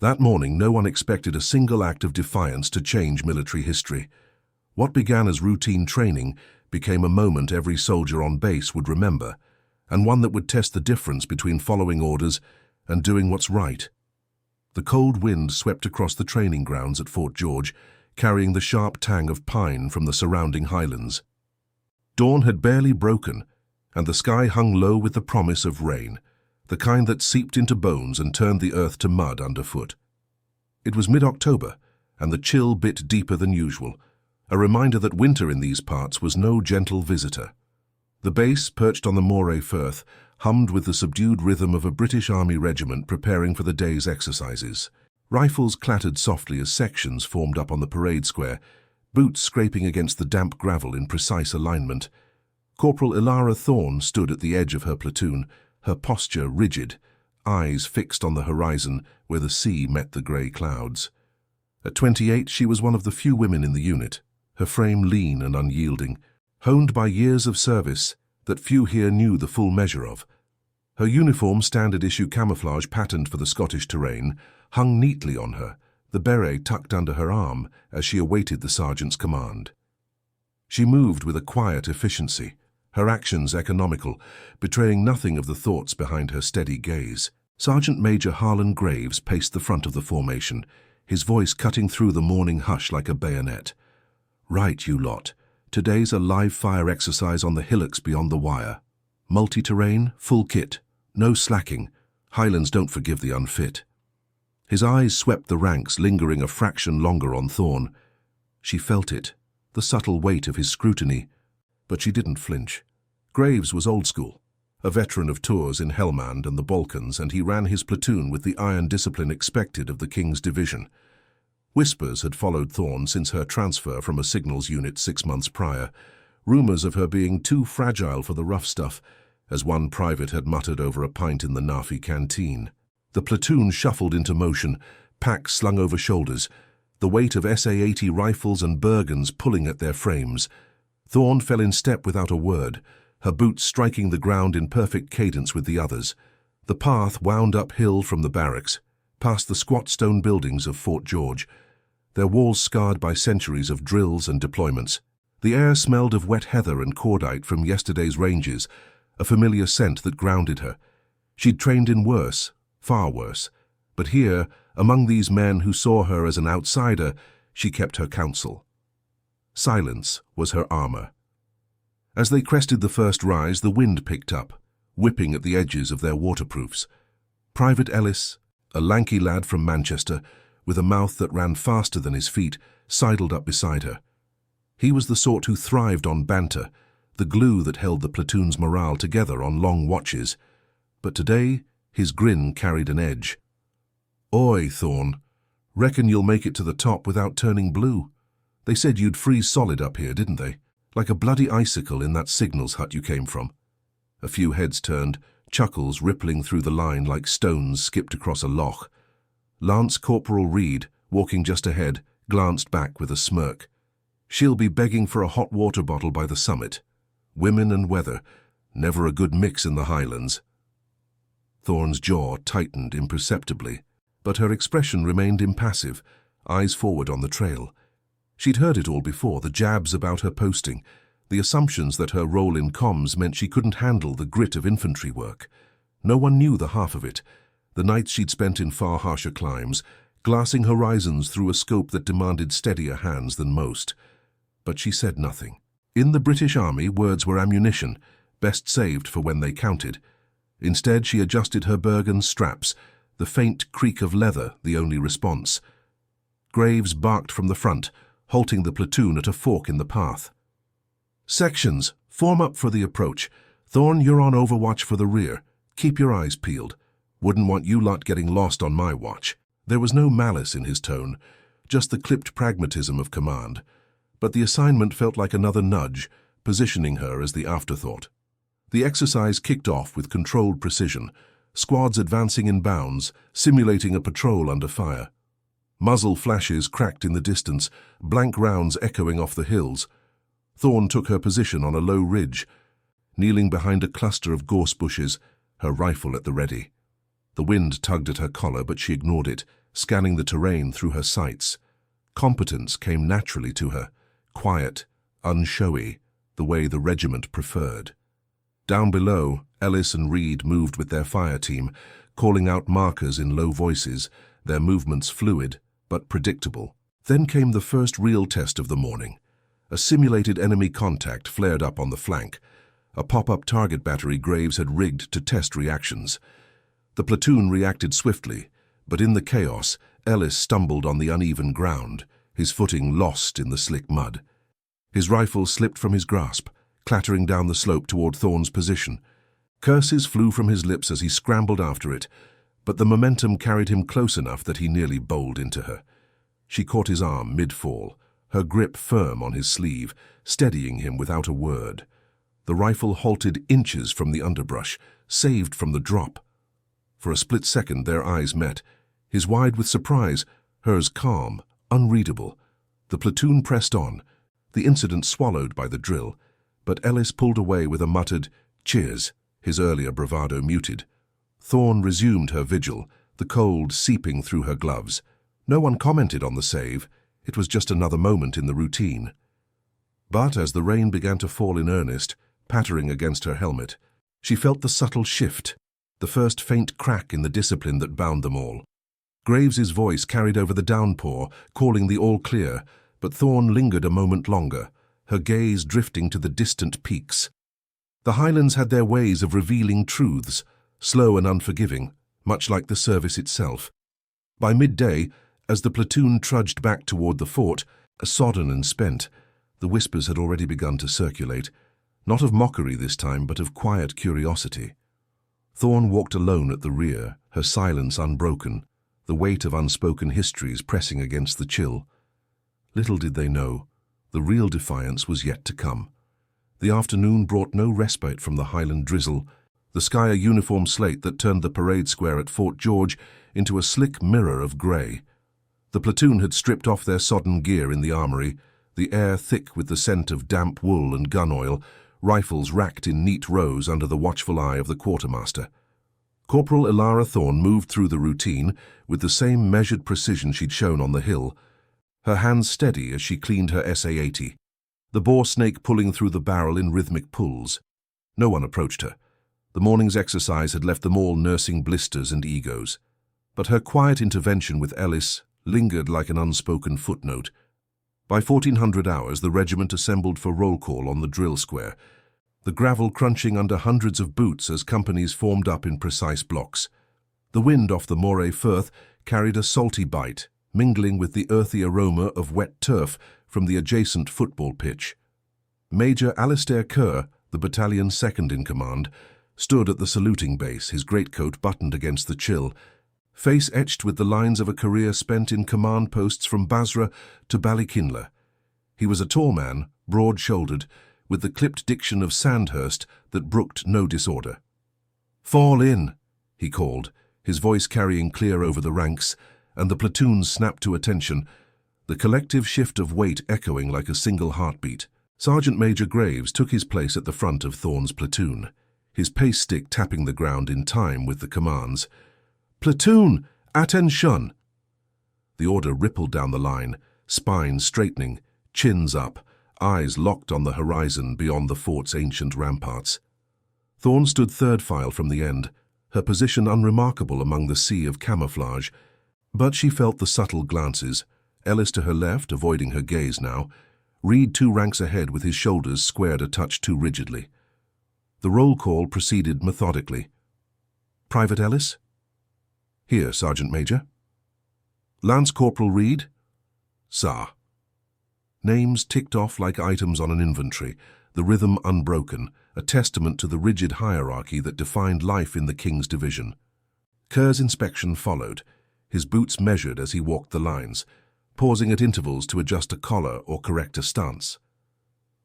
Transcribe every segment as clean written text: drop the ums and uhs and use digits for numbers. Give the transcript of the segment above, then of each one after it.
That morning, no one expected a single act of defiance to change military history. What began as routine training became a moment every soldier on base would remember, and one that would test the difference between following orders and doing what's right. The cold wind swept across the training grounds at Fort George, carrying the sharp tang of pine from the surrounding Highlands. Dawn had barely broken, and the sky hung low with the promise of rain, the kind that seeped into bones and turned the earth to mud underfoot. It was mid-October, and the chill bit deeper than usual, a reminder that winter in these parts was no gentle visitor. The base, perched on the Moray Firth, hummed with the subdued rhythm of a British Army regiment preparing for the day's exercises. Rifles clattered softly as sections formed up on the parade square, boots scraping against the damp gravel in precise alignment. Corporal Ilara Thorne stood at the edge of her platoon, her posture rigid, eyes fixed on the horizon where the sea met the grey clouds. At 28, she was one of the few women in the unit, her frame lean and unyielding, honed by years of service that few here knew the full measure of. Her uniform, standard-issue camouflage patterned for the Scottish terrain, hung neatly on her, the beret tucked under her arm as she awaited the sergeant's command. She moved with a quiet efficiency, her actions economical, betraying nothing of the thoughts behind her steady gaze. Sergeant Major Harlan Graves paced the front of the formation, his voice cutting through the morning hush like a bayonet. "Right, you lot. Today's a live-fire exercise on the hillocks beyond the wire. Multi-terrain, full kit, no slacking. Highlands don't forgive the unfit." His eyes swept the ranks, lingering a fraction longer on Thorne. She felt it, the subtle weight of his scrutiny, but she didn't flinch. Graves was old school, a veteran of tours in Helmand and the Balkans, and he ran his platoon with the iron discipline expected of the King's division. Whispers had followed Thorne since her transfer from a signals unit 6 months prior, rumours of her being too fragile for the rough stuff, as one private had muttered over a pint in the Nafi canteen. The platoon shuffled into motion, packs slung over shoulders, the weight of SA-80 rifles and Bergens pulling at their frames. Thorne fell in step without a word, her boots striking the ground in perfect cadence with the others. The path wound uphill from the barracks, past the squat stone buildings of Fort George, their walls scarred by centuries of drills and deployments. The air smelled of wet heather and cordite from yesterday's ranges, a familiar scent that grounded her. She'd trained in worse, far worse, but here, among these men who saw her as an outsider, she kept her counsel. Silence was her armor. As they crested the first rise, the wind picked up, whipping at the edges of their waterproofs. Private Ellis, a lanky lad from Manchester, with a mouth that ran faster than his feet, sidled up beside her. He was the sort who thrived on banter, the glue that held the platoon's morale together on long watches. But today, his grin carried an edge. "Oi, Thorne, reckon you'll make it to the top without turning blue? They said you'd freeze solid up here, didn't they? Like a bloody icicle in that signals hut you came from." A few heads turned, chuckles rippling through the line like stones skipped across a loch. Lance Corporal Reed, walking just ahead, glanced back with a smirk. "She'll be begging for a hot water bottle by the summit. Women and weather, never a good mix in the Highlands." Thorne's jaw tightened imperceptibly, but her expression remained impassive, eyes forward on the trail. She'd heard it all before, the jabs about her posting, the assumptions that her role in comms meant she couldn't handle the grit of infantry work. No one knew the half of it, the nights she'd spent in far harsher climes, glassing horizons through a scope that demanded steadier hands than most. But she said nothing. In the British Army, words were ammunition, best saved for when they counted. Instead, she adjusted her Bergen straps, the faint creak of leather the only response. Graves barked from the front, halting the platoon at a fork in the path. "Sections, form up for the approach. Thorne, you're on overwatch for the rear. Keep your eyes peeled. Wouldn't want you lot getting lost on my watch." There was no malice in his tone, just the clipped pragmatism of command. But the assignment felt like another nudge, positioning her as the afterthought. The exercise kicked off with controlled precision, squads advancing in bounds, simulating a patrol under fire. Muzzle flashes cracked in the distance, blank rounds echoing off the hills. Thorne took her position on a low ridge, kneeling behind a cluster of gorse bushes, her rifle at the ready. The wind tugged at her collar, but she ignored it, scanning the terrain through her sights. Competence came naturally to her, quiet, unshowy, the way the regiment preferred. Down below, Ellis and Reed moved with their fire team, calling out markers in low voices, their movements fluid but predictable. Then came the first real test of the morning. A simulated enemy contact flared up on the flank. A pop-up target battery Graves had rigged to test reactions. The platoon reacted swiftly, but in the chaos, Ellis stumbled on the uneven ground, his footing lost in the slick mud. His rifle slipped from his grasp, clattering down the slope toward Thorne's position. Curses flew from his lips as he scrambled after it, but the momentum carried him close enough that he nearly bowled into her. She caught his arm mid-fall, her grip firm on his sleeve, steadying him without a word. The rifle halted inches from the underbrush, saved from the drop. For a split second their eyes met, his wide with surprise, hers calm, unreadable. The platoon pressed on, the incident swallowed by the drill, but Ellis pulled away with a muttered, "Cheers," his earlier bravado muted. Thorne resumed her vigil, the cold seeping through her gloves. No one commented on the save. It was just another moment in the routine. But as the rain began to fall in earnest, pattering against her helmet, she felt the subtle shift, the first faint crack in the discipline that bound them all. Graves's voice carried over the downpour, calling the all clear, but Thorne lingered a moment longer, her gaze drifting to the distant peaks. The Highlands had their ways of revealing truths, slow and unforgiving, much like the service itself. By midday, as the platoon trudged back toward the fort, sodden and spent, the whispers had already begun to circulate, not of mockery this time, but of quiet curiosity. Thorne walked alone at the rear, her silence unbroken, the weight of unspoken histories pressing against the chill. Little did they know, the real defiance was yet to come. The afternoon brought no respite from the Highland drizzle, the sky a uniform slate that turned the parade square at Fort George into a slick mirror of grey. The platoon had stripped off their sodden gear in the armory, the air thick with the scent of damp wool and gun oil, rifles racked in neat rows under the watchful eye of the quartermaster. Corporal Ilara Thorne moved through the routine with the same measured precision she'd shown on the hill, her hands steady as she cleaned her SA-80, the bore snake pulling through the barrel in rhythmic pulls. No one approached her. The morning's exercise had left them all nursing blisters and egos. But her quiet intervention with Ellis lingered like an unspoken footnote. By 1400 hours, the regiment assembled for roll call on the drill square, the gravel crunching under hundreds of boots as companies formed up in precise blocks. The wind off the Moray Firth carried a salty bite, mingling with the earthy aroma of wet turf from the adjacent football pitch. Major Alistair Kerr, the battalion's second-in-command, stood at the saluting base, his greatcoat buttoned against the chill, face etched with the lines of a career spent in command posts from Basra to Ballykinler. He was a tall man, broad-shouldered, with the clipped diction of Sandhurst that brooked no disorder. "Fall in," he called, his voice carrying clear over the ranks, and the platoon snapped to attention, the collective shift of weight echoing like a single heartbeat. Sergeant Major Graves took his place at the front of Thorne's platoon, his pace stick tapping the ground in time with the commands. "Platoon, attention!" The order rippled down the line, spine straightening, chins up, eyes locked on the horizon beyond the fort's ancient ramparts. Thorne stood third file from the end, her position unremarkable among the sea of camouflage, but she felt the subtle glances, Ellis to her left, avoiding her gaze now, Reed 2 ranks ahead with his shoulders squared a touch too rigidly. The roll call proceeded methodically. "Private Ellis?" "Here, Sergeant Major." "Lance Corporal Reed?" "Sir." Names ticked off like items on an inventory, the rhythm unbroken, a testament to the rigid hierarchy that defined life in the King's Division. Kerr's inspection followed, his boots measured as he walked the lines, pausing at intervals to adjust a collar or correct a stance.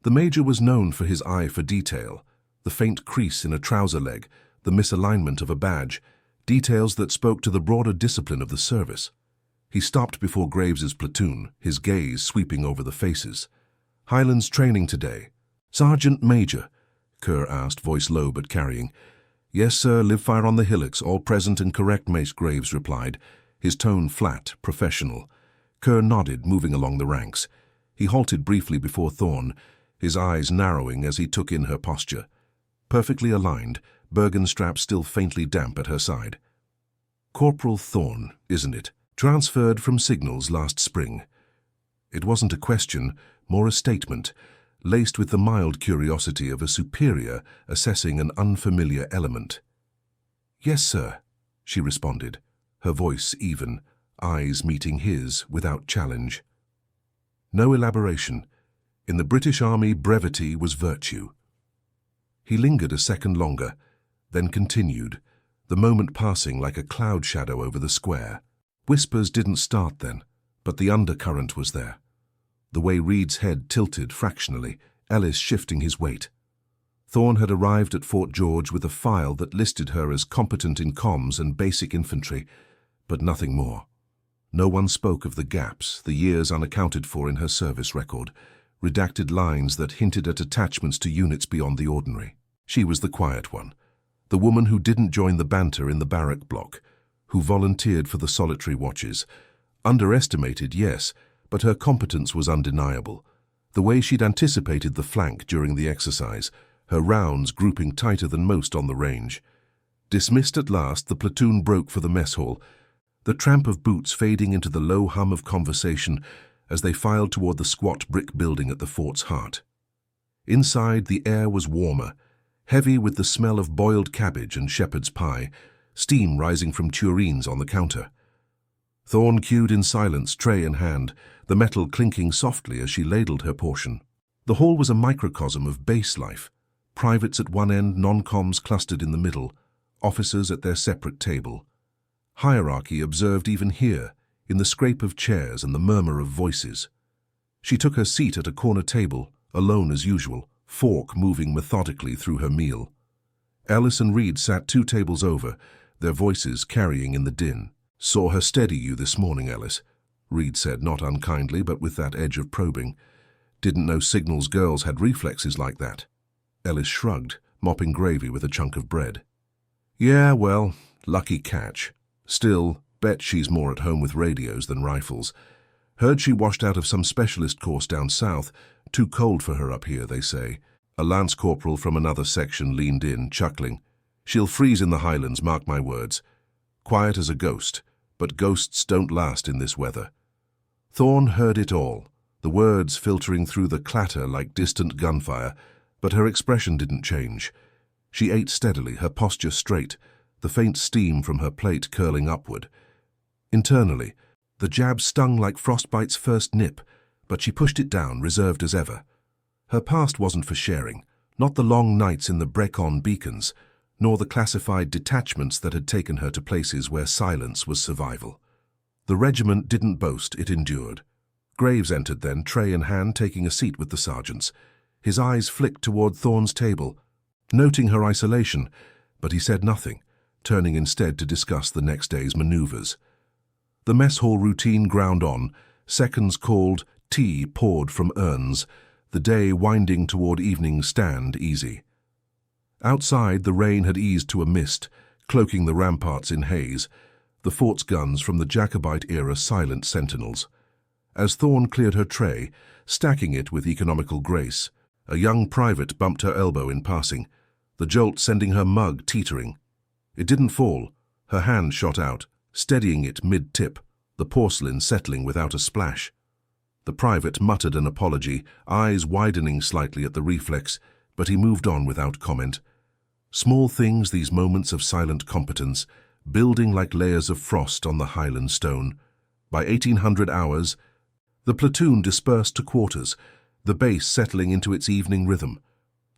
The Major was known for his eye for detail, the faint crease in a trouser leg, the misalignment of a badge, details that spoke to the broader discipline of the service. He stopped before Graves's platoon, his gaze sweeping over the faces. "Highlands training today." "Sergeant Major," Kerr asked, voice low but carrying. "Yes, sir, live fire on the hillocks, all present and correct," Mace Graves replied, his tone flat, professional. Kerr nodded, moving along the ranks. He halted briefly before Thorne, his eyes narrowing as he took in her posture. Perfectly aligned, Bergenstrap still faintly damp at her side. "Corporal Thorne, isn't it? Transferred from Signals last spring." It wasn't a question, more a statement, laced with the mild curiosity of a superior assessing an unfamiliar element. "Yes, sir," she responded, her voice even, eyes meeting his without challenge. No elaboration. In the British Army, brevity was virtue. He lingered a second longer, then continued, the moment passing like a cloud shadow over the square. Whispers didn't start then, but the undercurrent was there. The way Reed's head tilted fractionally, Ellis shifting his weight. Thorne had arrived at Fort George with a file that listed her as competent in comms and basic infantry, but nothing more. No one spoke of the gaps, the years unaccounted for in her service record, redacted lines that hinted at attachments to units beyond the ordinary. She was the quiet one, the woman who didn't join the banter in the barrack block, who volunteered for the solitary watches. Underestimated, yes, but her competence was undeniable. The way she'd anticipated the flank during the exercise, her rounds grouping tighter than most on the range. Dismissed at last, the platoon broke for the mess hall, the tramp of boots fading into the low hum of conversation as they filed toward the squat brick building at the fort's heart. Inside, the air was warmer, heavy with the smell of boiled cabbage and shepherd's pie, steam rising from tureens on the counter. Thorne queued in silence, tray in hand, the metal clinking softly as she ladled her portion. The hall was a microcosm of base life. Privates at one end, non-coms clustered in the middle, officers at their separate table. Hierarchy observed even here, in the scrape of chairs and the murmur of voices. She took her seat at a corner table, alone as usual, fork moving methodically through her meal. Ellis and Reed sat 2 tables over, their voices carrying in the din. "Saw her steady you this morning, Ellis," Reed said, not unkindly, but with that edge of probing. "Didn't know Signals girls had reflexes like that." Ellis shrugged, mopping gravy with a chunk of bread. "Yeah, well, lucky catch. Still, bet she's more at home with radios than rifles. Heard she washed out of some specialist course down south. Too cold for her up here, they say." A lance corporal from another section leaned in, chuckling. "She'll freeze in the Highlands, mark my words. Quiet as a ghost, but ghosts don't last in this weather." Thorne heard it all, the words filtering through the clatter like distant gunfire, but her expression didn't change. She ate steadily, her posture straight, the faint steam from her plate curling upward. Internally, the jab stung like frostbite's first nip, but she pushed it down, reserved as ever. Her past wasn't for sharing, not the long nights in the Brecon beacons, nor the classified detachments that had taken her to places where silence was survival. The regiment didn't boast, it endured. Graves entered then, tray in hand, taking a seat with the sergeants. His eyes flicked toward Thorne's table, noting her isolation, but he said nothing, turning instead to discuss the next day's maneuvers. The mess hall routine ground on, seconds called, tea poured from urns, the day winding toward evening stand easy. Outside, the rain had eased to a mist, cloaking the ramparts in haze, the fort's guns from the Jacobite era silent sentinels. As Thorne cleared her tray, stacking it with economical grace, a young private bumped her elbow in passing, the jolt sending her mug teetering. It didn't fall. Her hand shot out, steadying it mid-tip, the porcelain settling without a splash. The private muttered an apology, eyes widening slightly at the reflex, but he moved on without comment. Small things, these moments of silent competence, building like layers of frost on the Highland stone. By 1800 hours, the platoon dispersed to quarters, the base settling into its evening rhythm.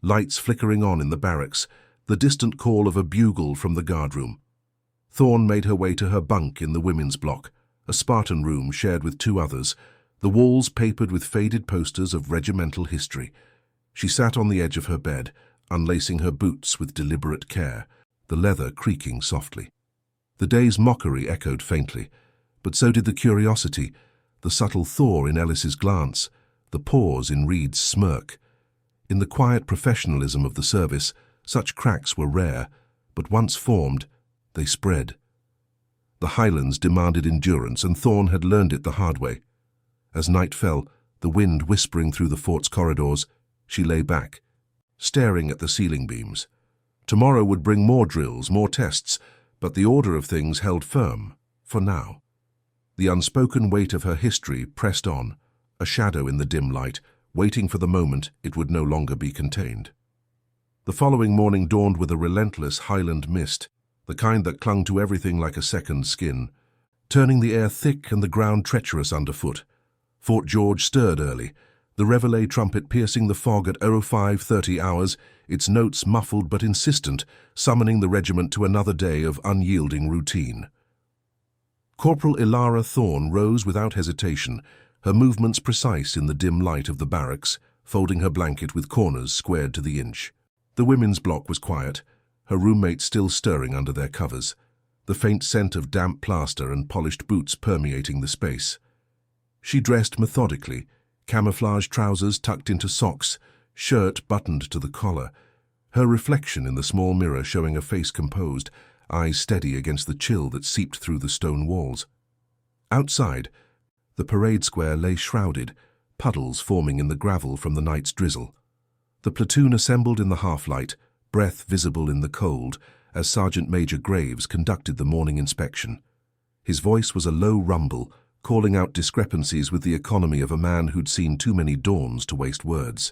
Lights flickering on in the barracks, the distant call of a bugle from the guardroom. Thorne made her way to her bunk in the women's block, a Spartan room shared with 2 others, the walls papered with faded posters of regimental history. She sat on the edge of her bed, unlacing her boots with deliberate care, the leather creaking softly. The day's mockery echoed faintly, but so did the curiosity, the subtle thaw in Ellis's glance, the pause in Reed's smirk. In the quiet professionalism of the service, such cracks were rare, but once formed, they spread. The Highlands demanded endurance, and Thorn had learned it the hard way. As night fell, the wind whispering through the fort's corridors, she lay back, staring at the ceiling beams. Tomorrow would bring more drills, more tests, but the order of things held firm, for now. The unspoken weight of her history pressed on, a shadow in the dim light, waiting for the moment it would no longer be contained. The following morning dawned with a relentless Highland mist, the kind that clung to everything like a second skin, turning the air thick and the ground treacherous underfoot. Fort George stirred early, the reveille trumpet piercing the fog at 05:30 hours, its notes muffled but insistent, summoning the regiment to another day of unyielding routine. Corporal Ilara Thorn rose without hesitation, her movements precise in the dim light of the barracks, folding her blanket with corners squared to the inch. The women's block was quiet, her roommates still stirring under their covers, the faint scent of damp plaster and polished boots permeating the space. She dressed methodically, camouflage trousers tucked into socks, shirt buttoned to the collar, her reflection in the small mirror showing a face composed, eyes steady against the chill that seeped through the stone walls. Outside, the parade square lay shrouded, puddles forming in the gravel from the night's drizzle. The platoon assembled in the half-light, breath visible in the cold, as Sergeant Major Graves conducted the morning inspection. His voice was a low rumble, calling out discrepancies with the economy of a man who'd seen too many dawns to waste words.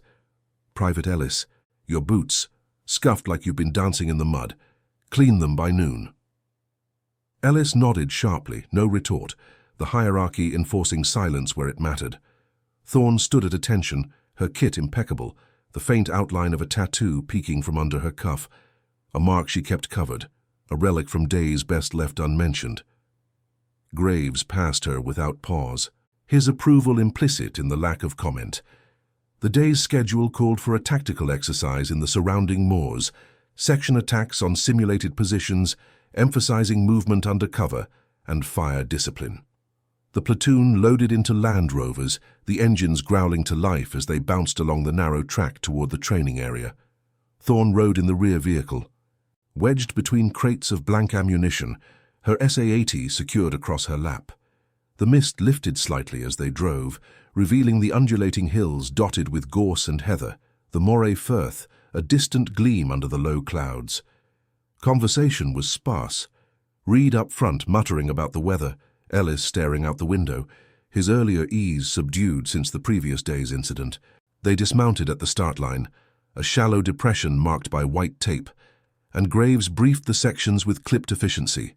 "Private Ellis, your boots, scuffed like you've been dancing in the mud. Clean them by noon." Ellis nodded sharply, no retort, the hierarchy enforcing silence where it mattered. Thorn stood at attention, her kit impeccable, the faint outline of a tattoo peeking from under her cuff, a mark she kept covered, a relic from days best left unmentioned. Graves passed her without pause, his approval implicit in the lack of comment. The day's schedule called for a tactical exercise in the surrounding moors, section attacks on simulated positions, emphasizing movement under cover, and fire discipline. The platoon loaded into Land Rovers, the engines growling to life as they bounced along the narrow track toward the training area. Thorn rode in the rear vehicle. Wedged between crates of blank ammunition, her SA-80 secured across her lap. The mist lifted slightly as they drove, revealing the undulating hills dotted with gorse and heather, the Moray Firth, a distant gleam under the low clouds. Conversation was sparse. Reed up front muttering about the weather, Ellis staring out the window, his earlier ease subdued since the previous day's incident. They dismounted at the start line, a shallow depression marked by white tape, and Graves briefed the sections with clipped efficiency.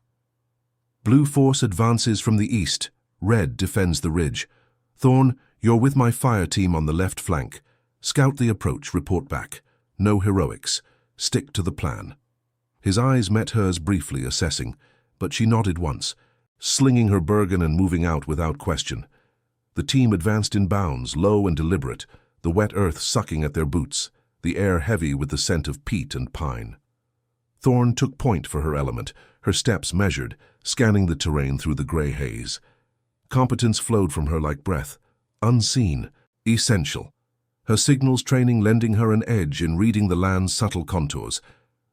"Blue force advances from the east. Red defends the ridge. Thorn, you're with my fire team on the left flank. Scout the approach, report back. No heroics. Stick to the plan." His eyes met hers briefly, assessing, but she nodded once, slinging her Bergen and moving out without question. The team advanced in bounds, low and deliberate, the wet earth sucking at their boots, the air heavy with the scent of peat and pine. Thorn took point for her element, her steps measured, scanning the terrain through the gray haze. Competence flowed from her like breath, unseen, essential. Her signals training lending her an edge in reading the land's subtle contours.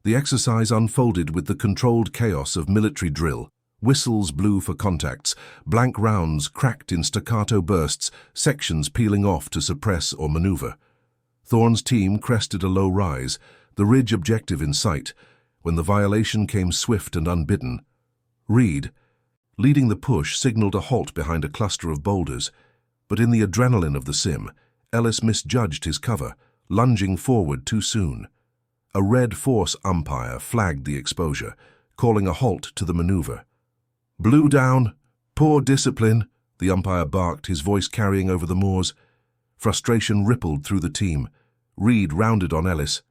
The exercise unfolded with the controlled chaos of military drill. Whistles blew for contacts, blank rounds cracked in staccato bursts, sections peeling off to suppress or maneuver. Thorn's team crested a low rise, the ridge objective in sight, when the violation came swift and unbidden. Reed, leading the push, signaled a halt behind a cluster of boulders, but in the adrenaline of the sim, Ellis misjudged his cover, lunging forward too soon. A red force umpire flagged the exposure, calling a halt to the maneuver. "Blue down, poor discipline," the umpire barked, his voice carrying over the moors. Frustration rippled through the team. Reed rounded on Ellis.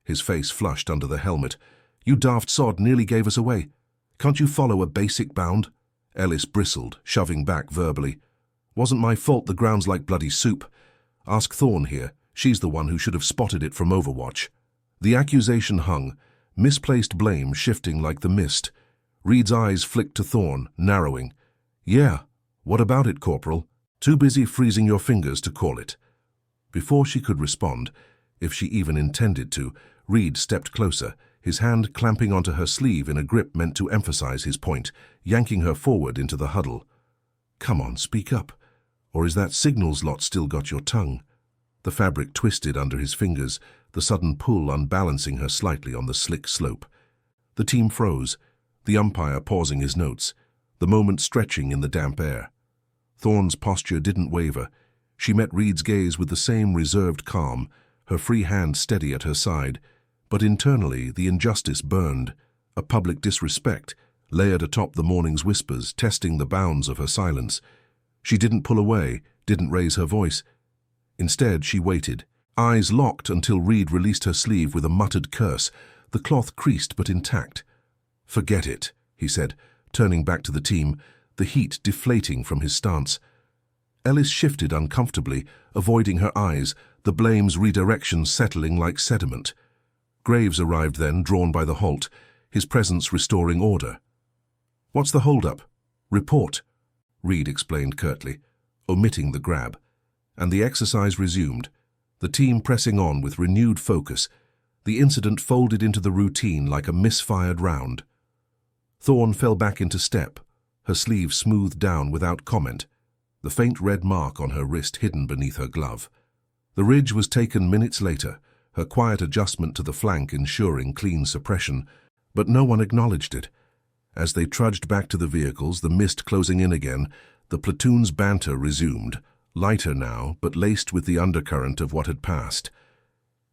His face flushed under the helmet. "You daft sod nearly gave us away. Can't you follow a basic bound?" Ellis bristled, shoving back verbally. "Wasn't my fault the ground's like bloody soup. Ask Thorn here. She's the one who should have spotted it from Overwatch." The accusation hung, misplaced blame shifting like the mist. Reed's eyes flicked to Thorn, narrowing. "Yeah, what about it, Corporal? Too busy freezing your fingers to call it." Before she could respond, if she even intended to, Reed stepped closer, his hand clamping onto her sleeve in a grip meant to emphasize his point, yanking her forward into the huddle. "Come on, speak up. Or is that signals lot still got your tongue?" The fabric twisted under his fingers, the sudden pull unbalancing her slightly on the slick slope. The team froze, the umpire pausing his notes, the moment stretching in the damp air. Thorne's posture didn't waver. She met Reed's gaze with the same reserved calm, her free hand steady at her side, but internally the injustice burned, a public disrespect, layered atop the morning's whispers, testing the bounds of her silence. She didn't pull away, didn't raise her voice. Instead, she waited, eyes locked until Reed released her sleeve with a muttered curse, the cloth creased but intact. "Forget it," he said, turning back to the team, the heat deflating from his stance. Ellis shifted uncomfortably, avoiding her eyes, the blame's redirection settling like sediment. Graves arrived then, drawn by the halt, his presence restoring order. "What's the hold-up?" "Report," Reed explained curtly, omitting the grab, and the exercise resumed, the team pressing on with renewed focus, the incident folded into the routine like a misfired round. Thorne fell back into step, her sleeve smoothed down without comment, the faint red mark on her wrist hidden beneath her glove. The ridge was taken minutes later, her quiet adjustment to the flank ensuring clean suppression, but no one acknowledged it. As they trudged back to the vehicles, the mist closing in again, the platoon's banter resumed, lighter now, but laced with the undercurrent of what had passed.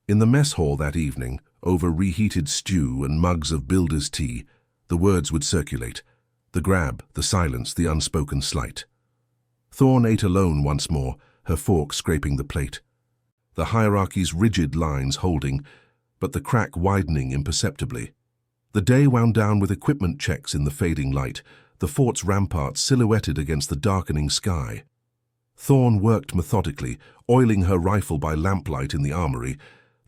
In the mess hall that evening, over reheated stew and mugs of builder's tea, the words would circulate, the grab, the silence, the unspoken slight. Thorne ate alone once more, her fork scraping the plate. The hierarchy's rigid lines holding, but the crack widening imperceptibly. The day wound down with equipment checks in the fading light, the fort's ramparts silhouetted against the darkening sky. Thorne worked methodically, oiling her rifle by lamplight in the armory,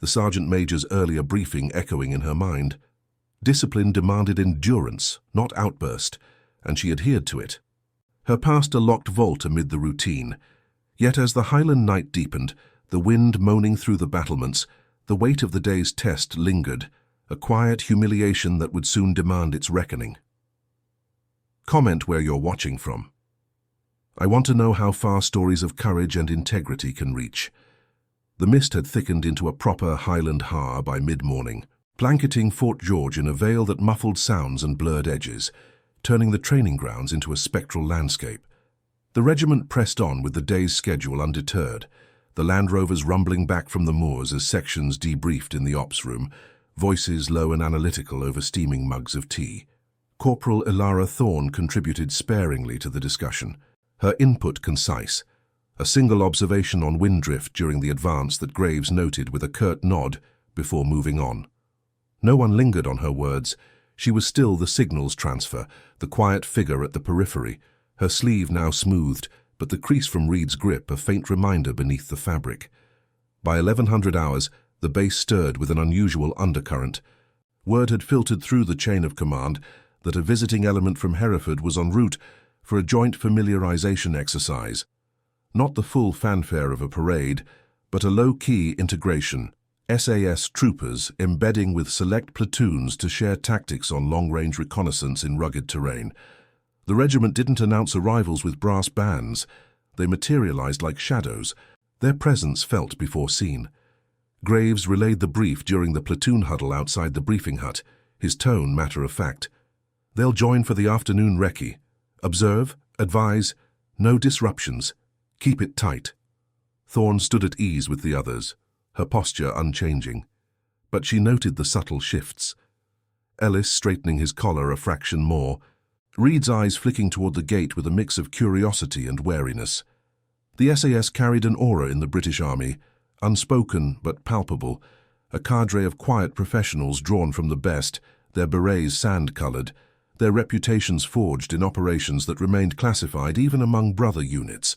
the sergeant major's earlier briefing echoing in her mind. Discipline demanded endurance, not outburst, and she adhered to it. Her past a locked vault amid the routine. Yet as the Highland night deepened, the wind moaning through the battlements, the weight of the day's test lingered, a quiet humiliation that would soon demand its reckoning. Comment where you're watching from. I want to know how far stories of courage and integrity can reach. The mist had thickened into a proper Highland har by mid-morning, blanketing Fort George in a veil that muffled sounds and blurred edges, turning the training grounds into a spectral landscape. The regiment pressed on with the day's schedule undeterred, the Land Rovers rumbling back from the moors as sections debriefed in the ops room, voices low and analytical over steaming mugs of tea. Corporal Ilara Thorne contributed sparingly to the discussion, her input concise, a single observation on wind drift during the advance that Graves noted with a curt nod before moving on. No one lingered on her words. She was still the signals transfer, the quiet figure at the periphery, her sleeve now smoothed, but the crease from Reed's grip a faint reminder beneath the fabric. By 1100 hours, the base stirred with an unusual undercurrent. Word had filtered through the chain of command that a visiting element from Hereford was en route for a joint familiarization exercise. Not the full fanfare of a parade, but a low-key integration. SAS troopers embedding with select platoons to share tactics on long-range reconnaissance in rugged terrain. The regiment didn't announce arrivals with brass bands. They materialized like shadows, their presence felt before seen. Graves relayed the brief during the platoon huddle outside the briefing hut, his tone matter-of-fact. They'll join for the afternoon recce. Observe, advise, no disruptions. Keep it tight. Thorne stood at ease with the others, her posture unchanging. But she noted the subtle shifts. Ellis straightening his collar a fraction more, Reed's eyes flicking toward the gate with a mix of curiosity and wariness. The SAS carried an aura in the British Army, unspoken but palpable, a cadre of quiet professionals drawn from the best, their berets sand-colored, their reputations forged in operations that remained classified even among brother units.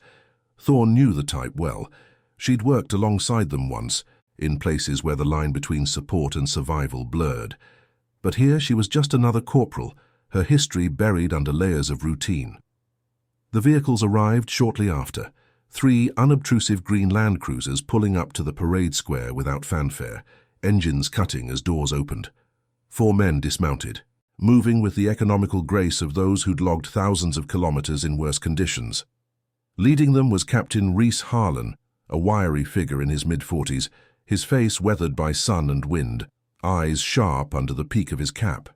Thorne knew the type well. She'd worked alongside them once, in places where the line between support and survival blurred. But here she was just another corporal, her history buried under layers of routine. The vehicles arrived shortly after, 3 unobtrusive green Land Cruisers pulling up to the parade square without fanfare, engines cutting as doors opened. 4 men dismounted, moving with the economical grace of those who'd logged thousands of kilometers in worse conditions. Leading them was Captain Rhys Harlan, a wiry figure in his mid-40s, his face weathered by sun and wind, eyes sharp under the peak of his cap.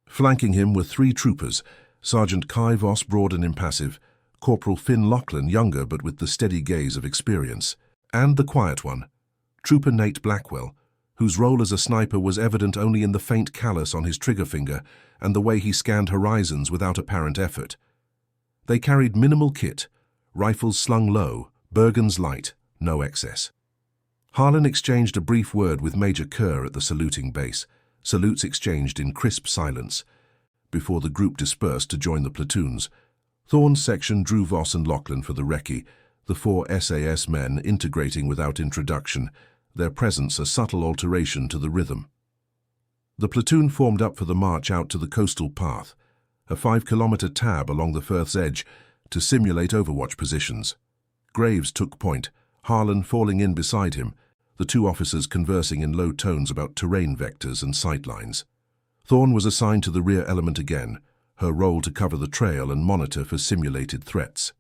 Flanking him were 3 troopers, Sergeant Kai Voss, broad and impassive, Corporal Finn Lachlan, younger but with the steady gaze of experience, and the quiet one, Trooper Nate Blackwell, whose role as a sniper was evident only in the faint callus on his trigger finger and the way he scanned horizons without apparent effort. They carried minimal kit, rifles slung low, Bergens light, no excess. Harlan exchanged a brief word with Major Kerr at the saluting base, salutes exchanged in crisp silence. Before the group dispersed to join the platoons, Thorne's section drew Voss and Lachlan for the recce, the 4 SAS men integrating without introduction, their presence a subtle alteration to the rhythm. The platoon formed up for the march out to the coastal path, a 5-kilometer tab along the Firth's edge to simulate overwatch positions. Graves took point, Harlan falling in beside him, the 2 officers conversing in low tones about terrain vectors and sightlines. Thorne was assigned to the rear element again, her role to cover the trail and monitor for simulated threats.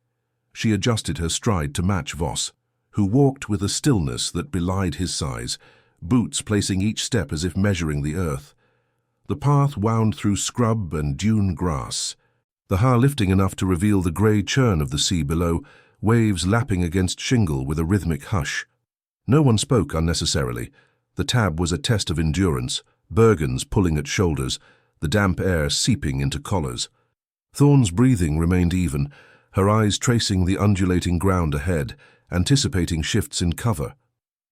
She adjusted her stride to match Voss, who walked with a stillness that belied his size, boots placing each step as if measuring the earth. The path wound through scrub and dune grass, the hair lifting enough to reveal the grey churn of the sea below, waves lapping against shingle with a rhythmic hush. No one spoke unnecessarily. The tab was a test of endurance, Bergens pulling at shoulders, the damp air seeping into collars. Thorne's breathing remained even, her eyes tracing the undulating ground ahead, anticipating shifts in cover.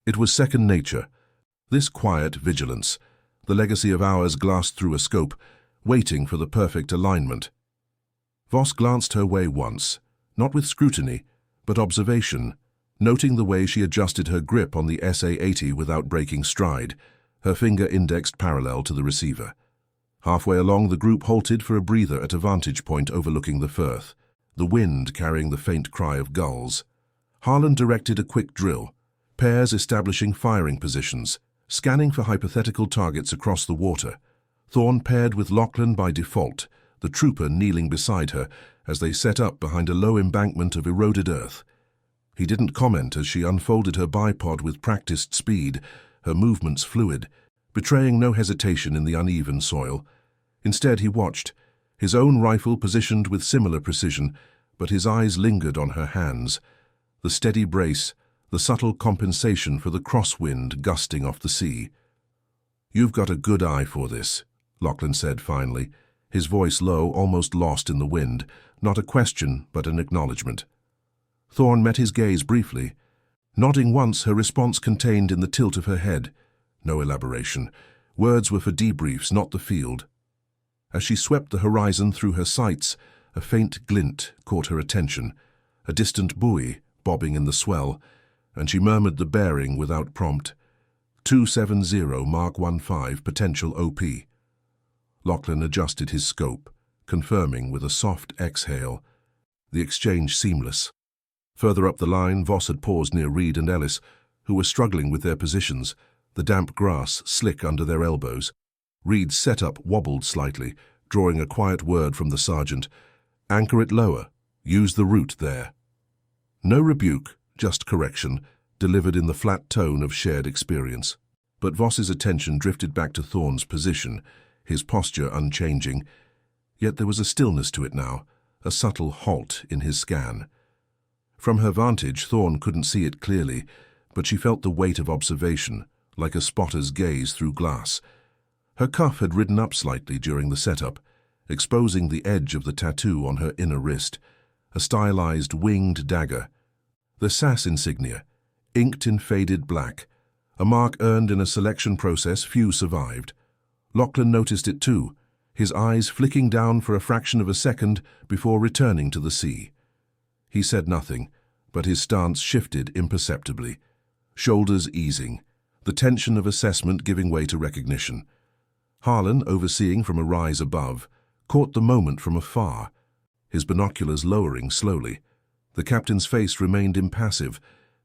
It was second nature, this quiet vigilance, the legacy of hours glassed through a scope, waiting for the perfect alignment. Voss glanced her way once, not with scrutiny, but observation, noting the way she adjusted her grip on the SA-80 without breaking stride, her finger indexed parallel to the receiver. Halfway along, the group halted for a breather at a vantage point overlooking the Firth, the wind carrying the faint cry of gulls. Harlan directed a quick drill, pairs establishing firing positions, scanning for hypothetical targets across the water. Thorne paired with Lachlan by default, the trooper kneeling beside her as they set up behind a low embankment of eroded earth. He didn't comment as she unfolded her bipod with practiced speed, her movements fluid, betraying no hesitation in the uneven soil. Instead he watched, his own rifle positioned with similar precision, but his eyes lingered on her hands, the steady brace, the subtle compensation for the crosswind gusting off the sea. "You've got a good eye for this," Lachlan said finally, his voice low, almost lost in the wind, not a question but an acknowledgement. Thorne met his gaze briefly, nodding once, her response contained in the tilt of her head. No elaboration. Words were for debriefs, not the field. As she swept the horizon through her sights, a faint glint caught her attention, a distant buoy bobbing in the swell, and she murmured the bearing without prompt. 270 Mark 15 potential OP. Lachlan adjusted his scope, confirming with a soft exhale. The exchange seamless. Further up the line, Voss had paused near Reed and Ellis, who were struggling with their positions, the damp grass slick under their elbows. Reed's setup wobbled slightly, drawing a quiet word from the sergeant. "Anchor it lower. Use the route there." No rebuke, just correction, delivered in the flat tone of shared experience. But Voss's attention drifted back to Thorne's position, his posture unchanging. Yet there was a stillness to it now, a subtle halt in his scan. From her vantage, Thorne couldn't see it clearly, but she felt the weight of observation, like a spotter's gaze through glass. Her cuff had ridden up slightly during the setup, exposing the edge of the tattoo on her inner wrist, a stylized winged dagger. The SAS insignia, inked in faded black, a mark earned in a selection process few survived. Lachlan noticed it too, his eyes flicking down for a fraction of a second before returning to the sea. He said nothing, but his stance shifted imperceptibly, shoulders easing, the tension of assessment giving way to recognition. Harlan, overseeing from a rise above, caught the moment from afar, his binoculars lowering slowly. The captain's face remained impassive,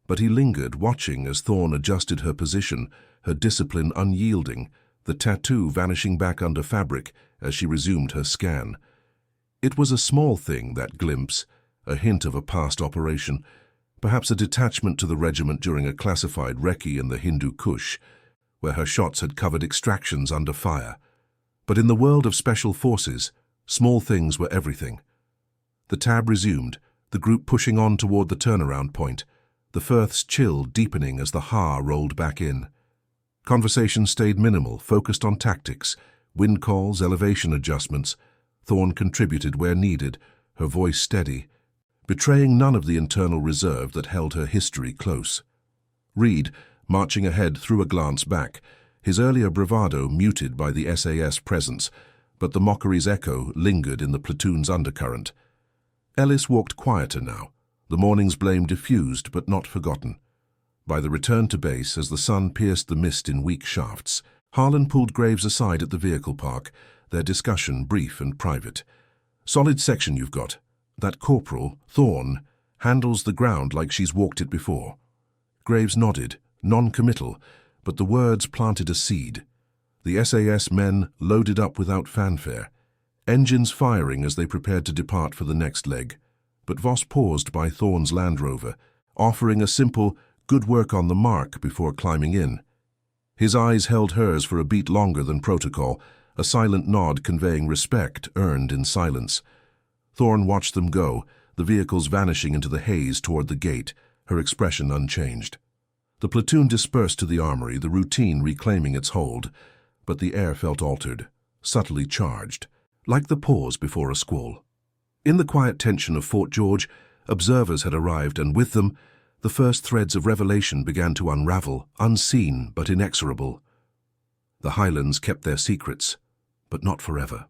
but he lingered, watching as Thorne adjusted her position, her discipline unyielding, the tattoo vanishing back under fabric as she resumed her scan. It was a small thing, that glimpse, a hint of a past operation, perhaps a detachment to the regiment during a classified recce in the Hindu Kush, where her shots had covered extractions under fire. But in the world of special forces, small things were everything. The tab resumed, the group pushing on toward the turnaround point, the Firth's chill deepening as the Ha rolled back in. Conversation stayed minimal, focused on tactics, wind calls, elevation adjustments. Thorne contributed where needed, her voice steady, betraying none of the internal reserve that held her history close. Reed, marching ahead, threw a glance back, his earlier bravado muted by the SAS presence, but the mockery's echo lingered in the platoon's undercurrent. Ellis walked quieter now, the morning's blame diffused but not forgotten. By the return to base, as the sun pierced the mist in weak shafts, Harlan pulled Graves aside at the vehicle park, their discussion brief and private. "Solid section you've got. That corporal, Thorne, handles the ground like she's walked it before." Graves nodded, non-committal, but the words planted a seed. The SAS men loaded up without fanfare, engines firing as they prepared to depart for the next leg. But Voss paused by Thorne's Land Rover, offering a simple, "good work on the mark" before climbing in. His eyes held hers for a beat longer than protocol, a silent nod conveying respect earned in silence. Thorne watched them go, the vehicles vanishing into the haze toward the gate, her expression unchanged. The platoon dispersed to the armory, the routine reclaiming its hold, but the air felt altered, subtly charged, like the pause before a squall. In the quiet tension of Fort George, observers had arrived, and with them, the first threads of revelation began to unravel, unseen but inexorable. The Highlands kept their secrets, but not forever.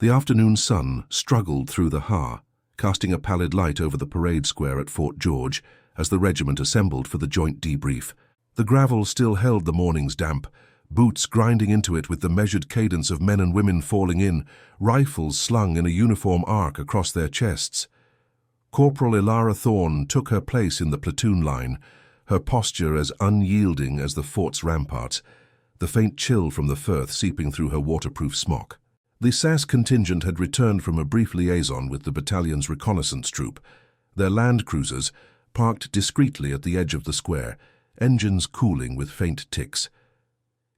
The afternoon sun struggled through the Ha, casting a pallid light over the parade square at Fort George as the regiment assembled for the joint debrief. The gravel still held the morning's damp, boots grinding into it with the measured cadence of men and women falling in, rifles slung in a uniform arc across their chests. Corporal Ilara Thorne took her place in the platoon line, her posture as unyielding as the fort's ramparts, the faint chill from the Firth seeping through her waterproof smock. The SAS contingent had returned from a brief liaison with the battalion's reconnaissance troop, their land cruisers parked discreetly at the edge of the square, engines cooling with faint ticks.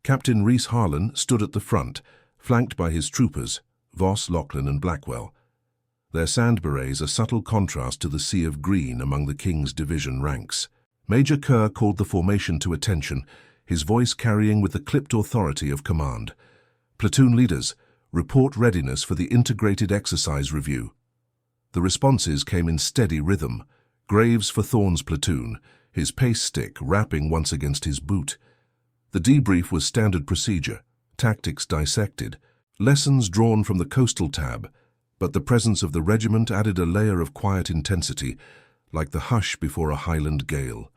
Captain Rhys Harlan stood at the front, flanked by his troopers, Voss, Lachlan and Blackwell. Their sand berets a subtle contrast to the sea of green among the King's division ranks. Major Kerr called the formation to attention, his voice carrying with the clipped authority of command. "Platoon leaders, report readiness for the integrated exercise review." The responses came in steady rhythm. Graves for Thorne's platoon, his pace stick rapping once against his boot. The debrief was standard procedure, tactics dissected, lessons drawn from the coastal tab, but the presence of the regiment added a layer of quiet intensity, like the hush before a Highland gale.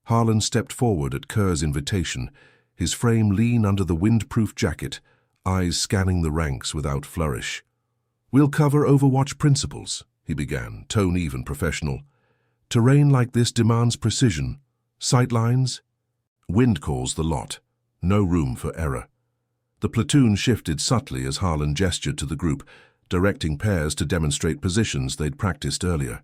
Harlan stepped forward at Kerr's invitation, his frame lean under the windproof jacket, eyes scanning the ranks without flourish. "We'll cover Overwatch principles," he began, tone even professional. "Terrain like this demands precision. Sightlines? Wind calls the lot. No room for error." The platoon shifted subtly as Harlan gestured to the group, directing pairs to demonstrate positions they'd practiced earlier.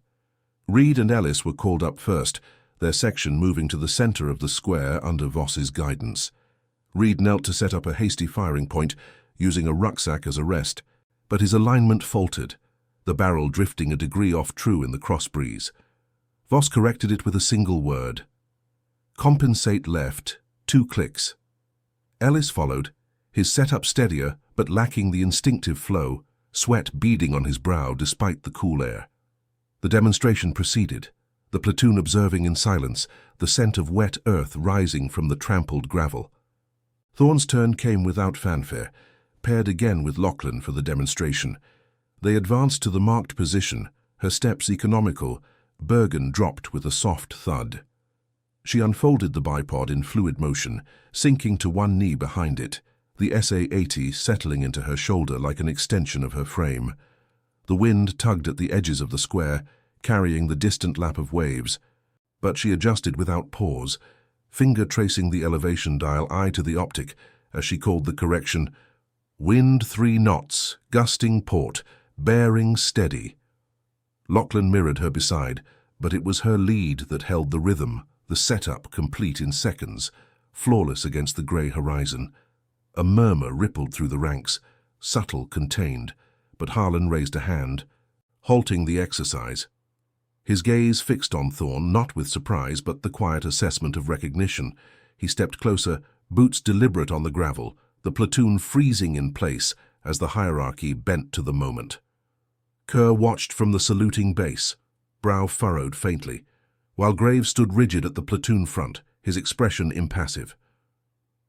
Reed and Ellis were called up first, their section moving to the center of the square under Voss's guidance. Reed knelt to set up a hasty firing point, using a rucksack as a rest, but his alignment faltered, the barrel drifting a degree off true in the cross breeze. Voss corrected it with a single word. "Compensate left, 2 clicks." Ellis followed, his setup steadier but lacking the instinctive flow, sweat beading on his brow despite the cool air. The demonstration proceeded, the platoon observing in silence, the scent of wet earth rising from the trampled gravel. Thorne's turn came without fanfare, paired again with Lachlan for the demonstration. They advanced to the marked position, her steps economical. Bergen dropped with a soft thud. She unfolded the bipod in fluid motion, sinking to one knee behind it, the SA-80 settling into her shoulder like an extension of her frame. The wind tugged at the edges of the square, carrying the distant lap of waves, but she adjusted without pause, finger tracing the elevation dial, eye to the optic, as she called the correction. Wind 3 knots, gusting port, bearing steady. Lachlan mirrored her beside, but it was her lead that held the rhythm, the setup complete in seconds, flawless against the grey horizon. A murmur rippled through the ranks, subtle, contained, but Harlan raised a hand, halting the exercise. His gaze fixed on Thorne, not with surprise, but the quiet assessment of recognition. He stepped closer, boots deliberate on the gravel, the platoon freezing in place as the hierarchy bent to the moment. Kerr watched from the saluting base, brow furrowed faintly, while Graves stood rigid at the platoon front, his expression impassive.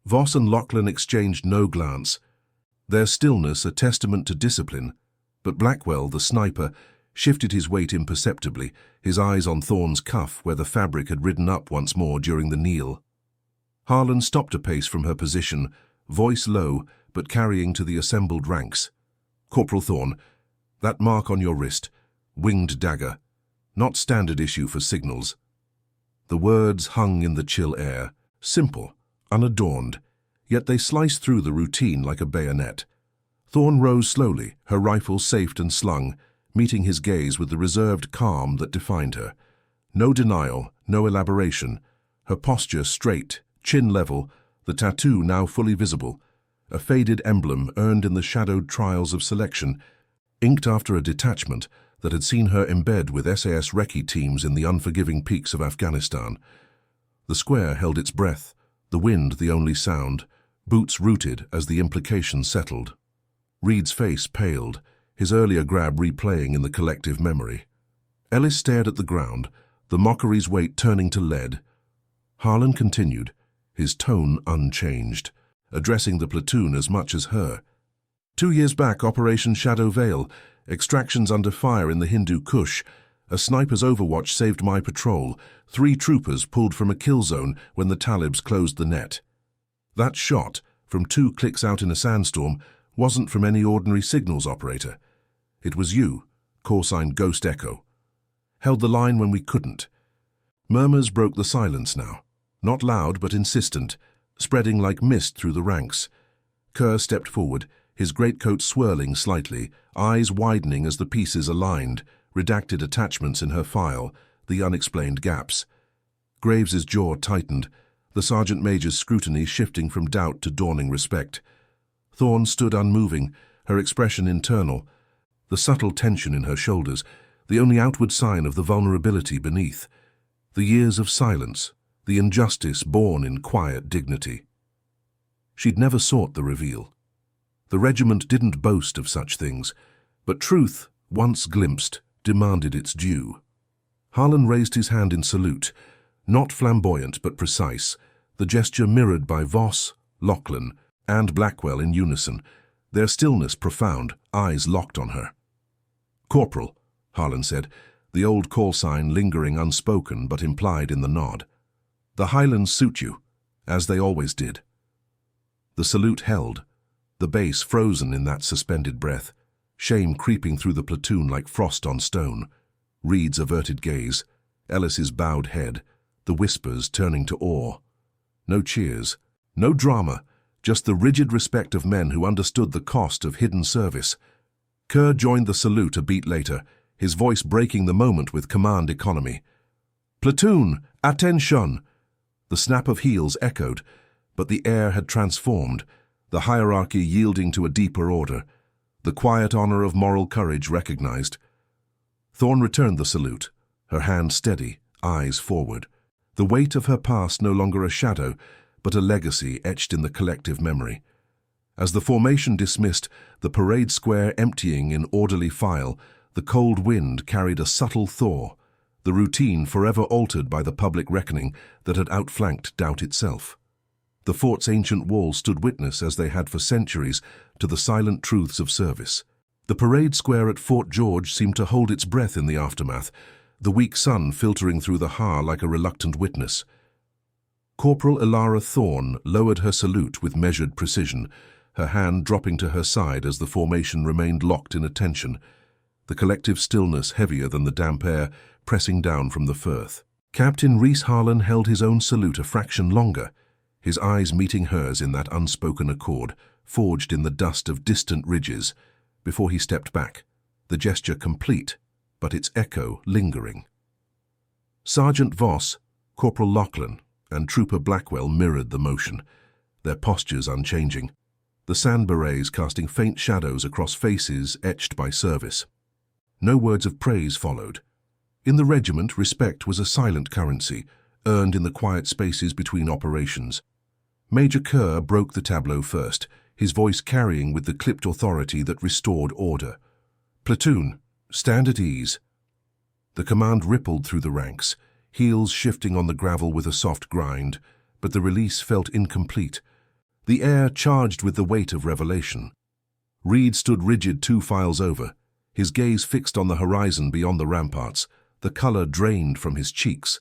Voss and Lachlan exchanged no glance, their stillness a testament to discipline, but Blackwell, the sniper, shifted his weight imperceptibly, his eyes on Thorne's cuff where the fabric had ridden up once more during the kneel. Harlan stopped a pace from her position, voice low, but carrying to the assembled ranks. Corporal Thorne, that mark on your wrist, winged dagger, not standard issue for signals. The words hung in the chill air, simple, unadorned, yet they sliced through the routine like a bayonet. Thorne rose slowly, her rifle safed and slung, meeting his gaze with the reserved calm that defined her. No denial, no elaboration, her posture straight, chin level, the tattoo now fully visible, a faded emblem earned in the shadowed trials of selection, inked after a detachment that had seen her embed with SAS recce teams in the unforgiving peaks of Afghanistan. The square held its breath, the wind the only sound, boots rooted as the implication settled. Reed's face paled, his earlier grab replaying in the collective memory. Ellis stared at the ground, the mockery's weight turning to lead. Harlan continued, his tone unchanged, addressing the platoon as much as her. 2 years back, Operation Shadow Veil, extractions under fire in the Hindu Kush. A sniper's overwatch saved my patrol. 3 troopers pulled from a kill zone when the Talibs closed the net. That shot, from 2 clicks out in a sandstorm, wasn't from any ordinary signals operator. It was you, call-sign Ghost Echo. Held the line when we couldn't. Murmurs broke the silence now, not loud but insistent, spreading like mist through the ranks. Kerr stepped forward, his greatcoat swirling slightly, eyes widening as the pieces aligned, redacted attachments in her file, the unexplained gaps. Graves's jaw tightened, the sergeant major's scrutiny shifting from doubt to dawning respect. Thorne stood unmoving, her expression internal, the subtle tension in her shoulders, the only outward sign of the vulnerability beneath. The years of silence, the injustice born in quiet dignity. She'd never sought the reveal. The regiment didn't boast of such things, but truth, once glimpsed, demanded its due. Harlan raised his hand in salute, not flamboyant but precise, the gesture mirrored by Voss, Lachlan, and Blackwell in unison, their stillness profound, eyes locked on her. Corporal, Harlan said, the old call sign lingering unspoken but implied in the nod. The Highlands suit you, as they always did. The salute held, the base frozen in that suspended breath, shame creeping through the platoon like frost on stone, Reed's averted gaze, Ellis's bowed head, the whispers turning to awe. No cheers, no drama, just the rigid respect of men who understood the cost of hidden service. Kerr joined the salute a beat later, his voice breaking the moment with command economy. Platoon, attention! The snap of heels echoed, but the air had transformed, the hierarchy yielding to a deeper order, the quiet honor of moral courage recognized. Thorne returned the salute, her hand steady, eyes forward. The weight of her past no longer a shadow, but a legacy etched in the collective memory. As the formation dismissed, the parade square emptying in orderly file, the cold wind carried a subtle thaw, the routine forever altered by the public reckoning that had outflanked doubt itself. The fort's ancient walls stood witness, as they had for centuries, to the silent truths of service. The parade square at Fort George seemed to hold its breath in the aftermath, the weak sun filtering through the har like a reluctant witness. Corporal Elara Thorne lowered her salute with measured precision, her hand dropping to her side as the formation remained locked in attention, the collective stillness heavier than the damp air pressing down from the firth. Captain Reese Harlan held his own salute a fraction longer, his eyes meeting hers in that unspoken accord, forged in the dust of distant ridges, before he stepped back, the gesture complete, but its echo lingering. Sergeant Voss, Corporal Lachlan, and Trooper Blackwell mirrored the motion, their postures unchanging, the sand berets casting faint shadows across faces etched by service. No words of praise followed. In the regiment, respect was a silent currency, earned in the quiet spaces between operations. Major Kerr broke the tableau first, his voice carrying with the clipped authority that restored order. "Platoon, stand at ease." The command rippled through the ranks, heels shifting on the gravel with a soft grind, but the release felt incomplete. The air charged with the weight of revelation. Reed stood rigid 2 files over, his gaze fixed on the horizon beyond the ramparts, the color drained from his cheeks.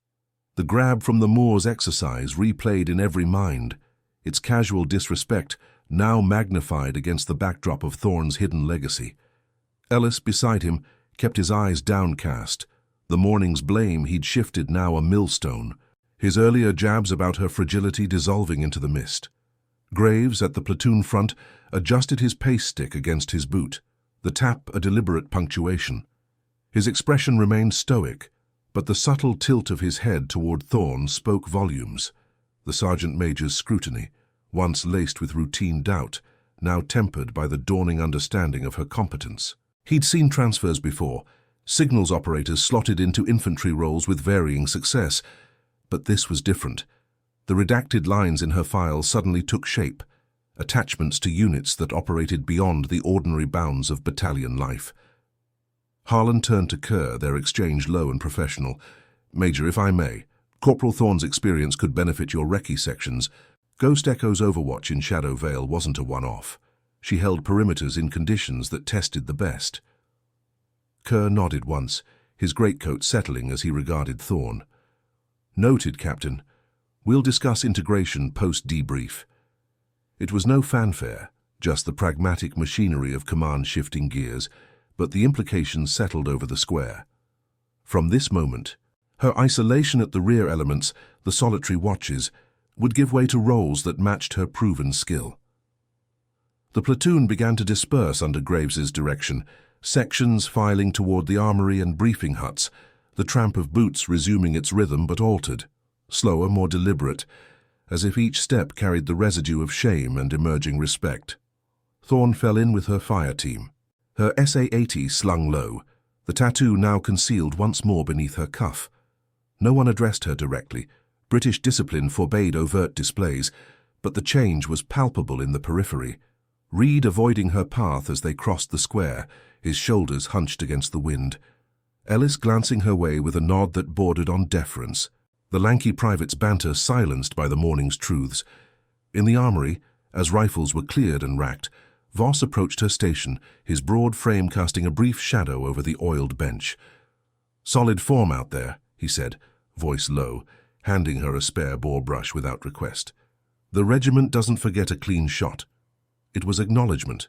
The grab from the Moors exercise replayed in every mind, its casual disrespect now magnified against the backdrop of Thorne's hidden legacy. Ellis, beside him, kept his eyes downcast. The morning's blame he'd shifted now a millstone, his earlier jabs about her fragility dissolving into the mist. Graves, at the platoon front, adjusted his pace stick against his boot, the tap a deliberate punctuation. His expression remained stoic, but the subtle tilt of his head toward Thorne spoke volumes. The sergeant major's scrutiny, once laced with routine doubt, now tempered by the dawning understanding of her competence. He'd seen transfers before, signals operators slotted into infantry roles with varying success, but this was different. The redacted lines in her file suddenly took shape, attachments to units that operated beyond the ordinary bounds of battalion life. Harlan turned to Kerr, their exchange low and professional. "Major, if I may, Corporal Thorne's experience could benefit your recce sections. Ghost Echo's overwatch in Shadow Vale wasn't a one-off. She held perimeters in conditions that tested the best." Kerr nodded once, his greatcoat settling as he regarded Thorne. "Noted, Captain. We'll discuss integration post-debrief." It was no fanfare, just the pragmatic machinery of command shifting gears, but the implications settled over the square. From this moment, her isolation at the rear elements, the solitary watches, would give way to roles that matched her proven skill. The platoon began to disperse under Graves's direction, sections filing toward the armory and briefing huts, the tramp of boots resuming its rhythm but altered, slower, more deliberate, as if each step carried the residue of shame and emerging respect. Thorne fell in with her fire team, her SA-80 slung low, the tattoo now concealed once more beneath her cuff. No one addressed her directly. British discipline forbade overt displays, but the change was palpable in the periphery. Reed avoiding her path as they crossed the square, his shoulders hunched against the wind. Ellis glancing her way with a nod that bordered on deference, the lanky private's banter silenced by the morning's truths. In the armory, as rifles were cleared and racked, Voss approached her station, his broad frame casting a brief shadow over the oiled bench. "Solid form out there," he said, voice low, handing her a spare bore brush without request. "The regiment doesn't forget a clean shot." It was acknowledgement,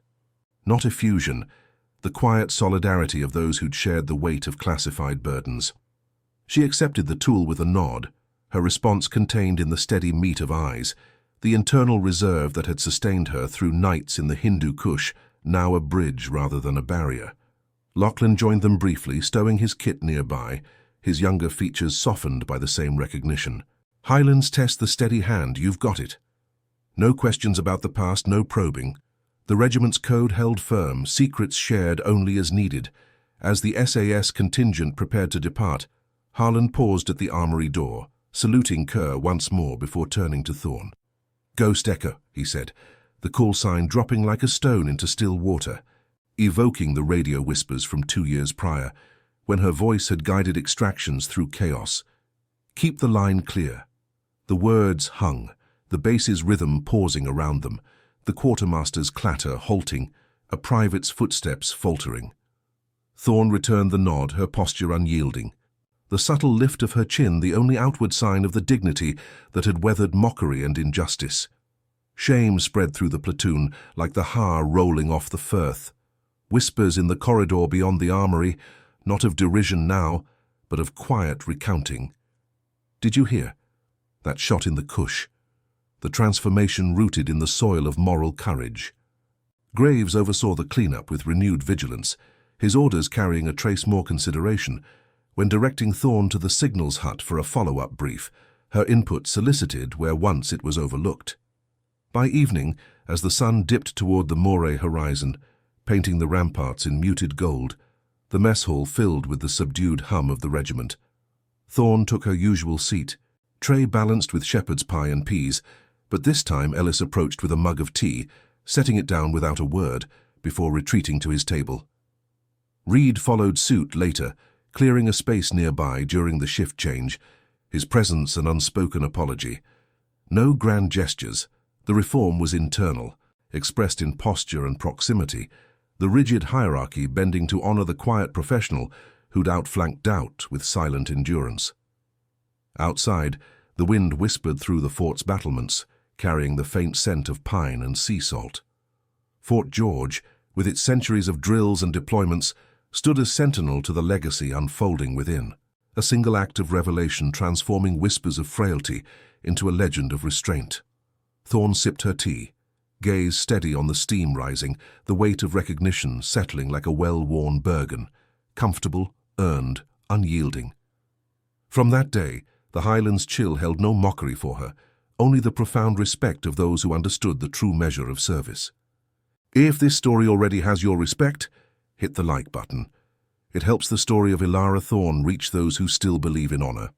not effusion, the quiet solidarity of those who'd shared the weight of classified burdens. She accepted the tool with a nod, her response contained in the steady meet of eyes, the internal reserve that had sustained her through nights in the Hindu Kush, now a bridge rather than a barrier. Lachlan joined them briefly, stowing his kit nearby, his younger features softened by the same recognition. "Highlands test the steady hand, you've got it." No questions about the past, no probing. The regiment's code held firm, secrets shared only as needed. As the SAS contingent prepared to depart, Harlan paused at the armory door, saluting Kerr once more before turning to Thorne. "Ghost Echo," he said, the call sign dropping like a stone into still water, evoking the radio whispers from 2 years prior, when her voice had guided extractions through chaos. "Keep the line clear." The words hung, the base's rhythm pausing around them, the quartermaster's clatter halting, a private's footsteps faltering. Thorne returned the nod, her posture unyielding. The subtle lift of her chin the only outward sign of the dignity that had weathered mockery and injustice. Shame spread through the platoon like the har rolling off the firth. Whispers in the corridor beyond the armory, not of derision now, but of quiet recounting. "Did you hear? That shot in the Kush. the transformation rooted in the soil of moral courage. Graves oversaw the cleanup with renewed vigilance, his orders carrying a trace more consideration. When directing Thorne to the signals hut for a follow-up brief, her input solicited where once it was overlooked. By evening, as the sun dipped toward the Moray horizon, painting the ramparts in muted gold, the mess hall filled with the subdued hum of the regiment. Thorne took her usual seat, tray balanced with shepherd's pie and peas, but this time Ellis approached with a mug of tea, setting it down without a word, before retreating to his table. Reed followed suit later, clearing a space nearby during the shift change, his presence an unspoken apology. No grand gestures. The reform was internal, expressed in posture and proximity, the rigid hierarchy bending to honor the quiet professional who'd outflanked doubt with silent endurance. Outside, the wind whispered through the fort's battlements, carrying the faint scent of pine and sea salt. Fort George, with its centuries of drills and deployments, stood as sentinel to the legacy unfolding within, a single act of revelation transforming whispers of frailty into a legend of restraint. Thorne sipped her tea, gaze steady on the steam rising, the weight of recognition settling like a well-worn burden, comfortable, earned, unyielding. From that day, the Highlands chill held no mockery for her, only the profound respect of those who understood the true measure of service. If this story already has your respect, hit the like button. It helps the story of Ilara Thorne reach those who still believe in honor.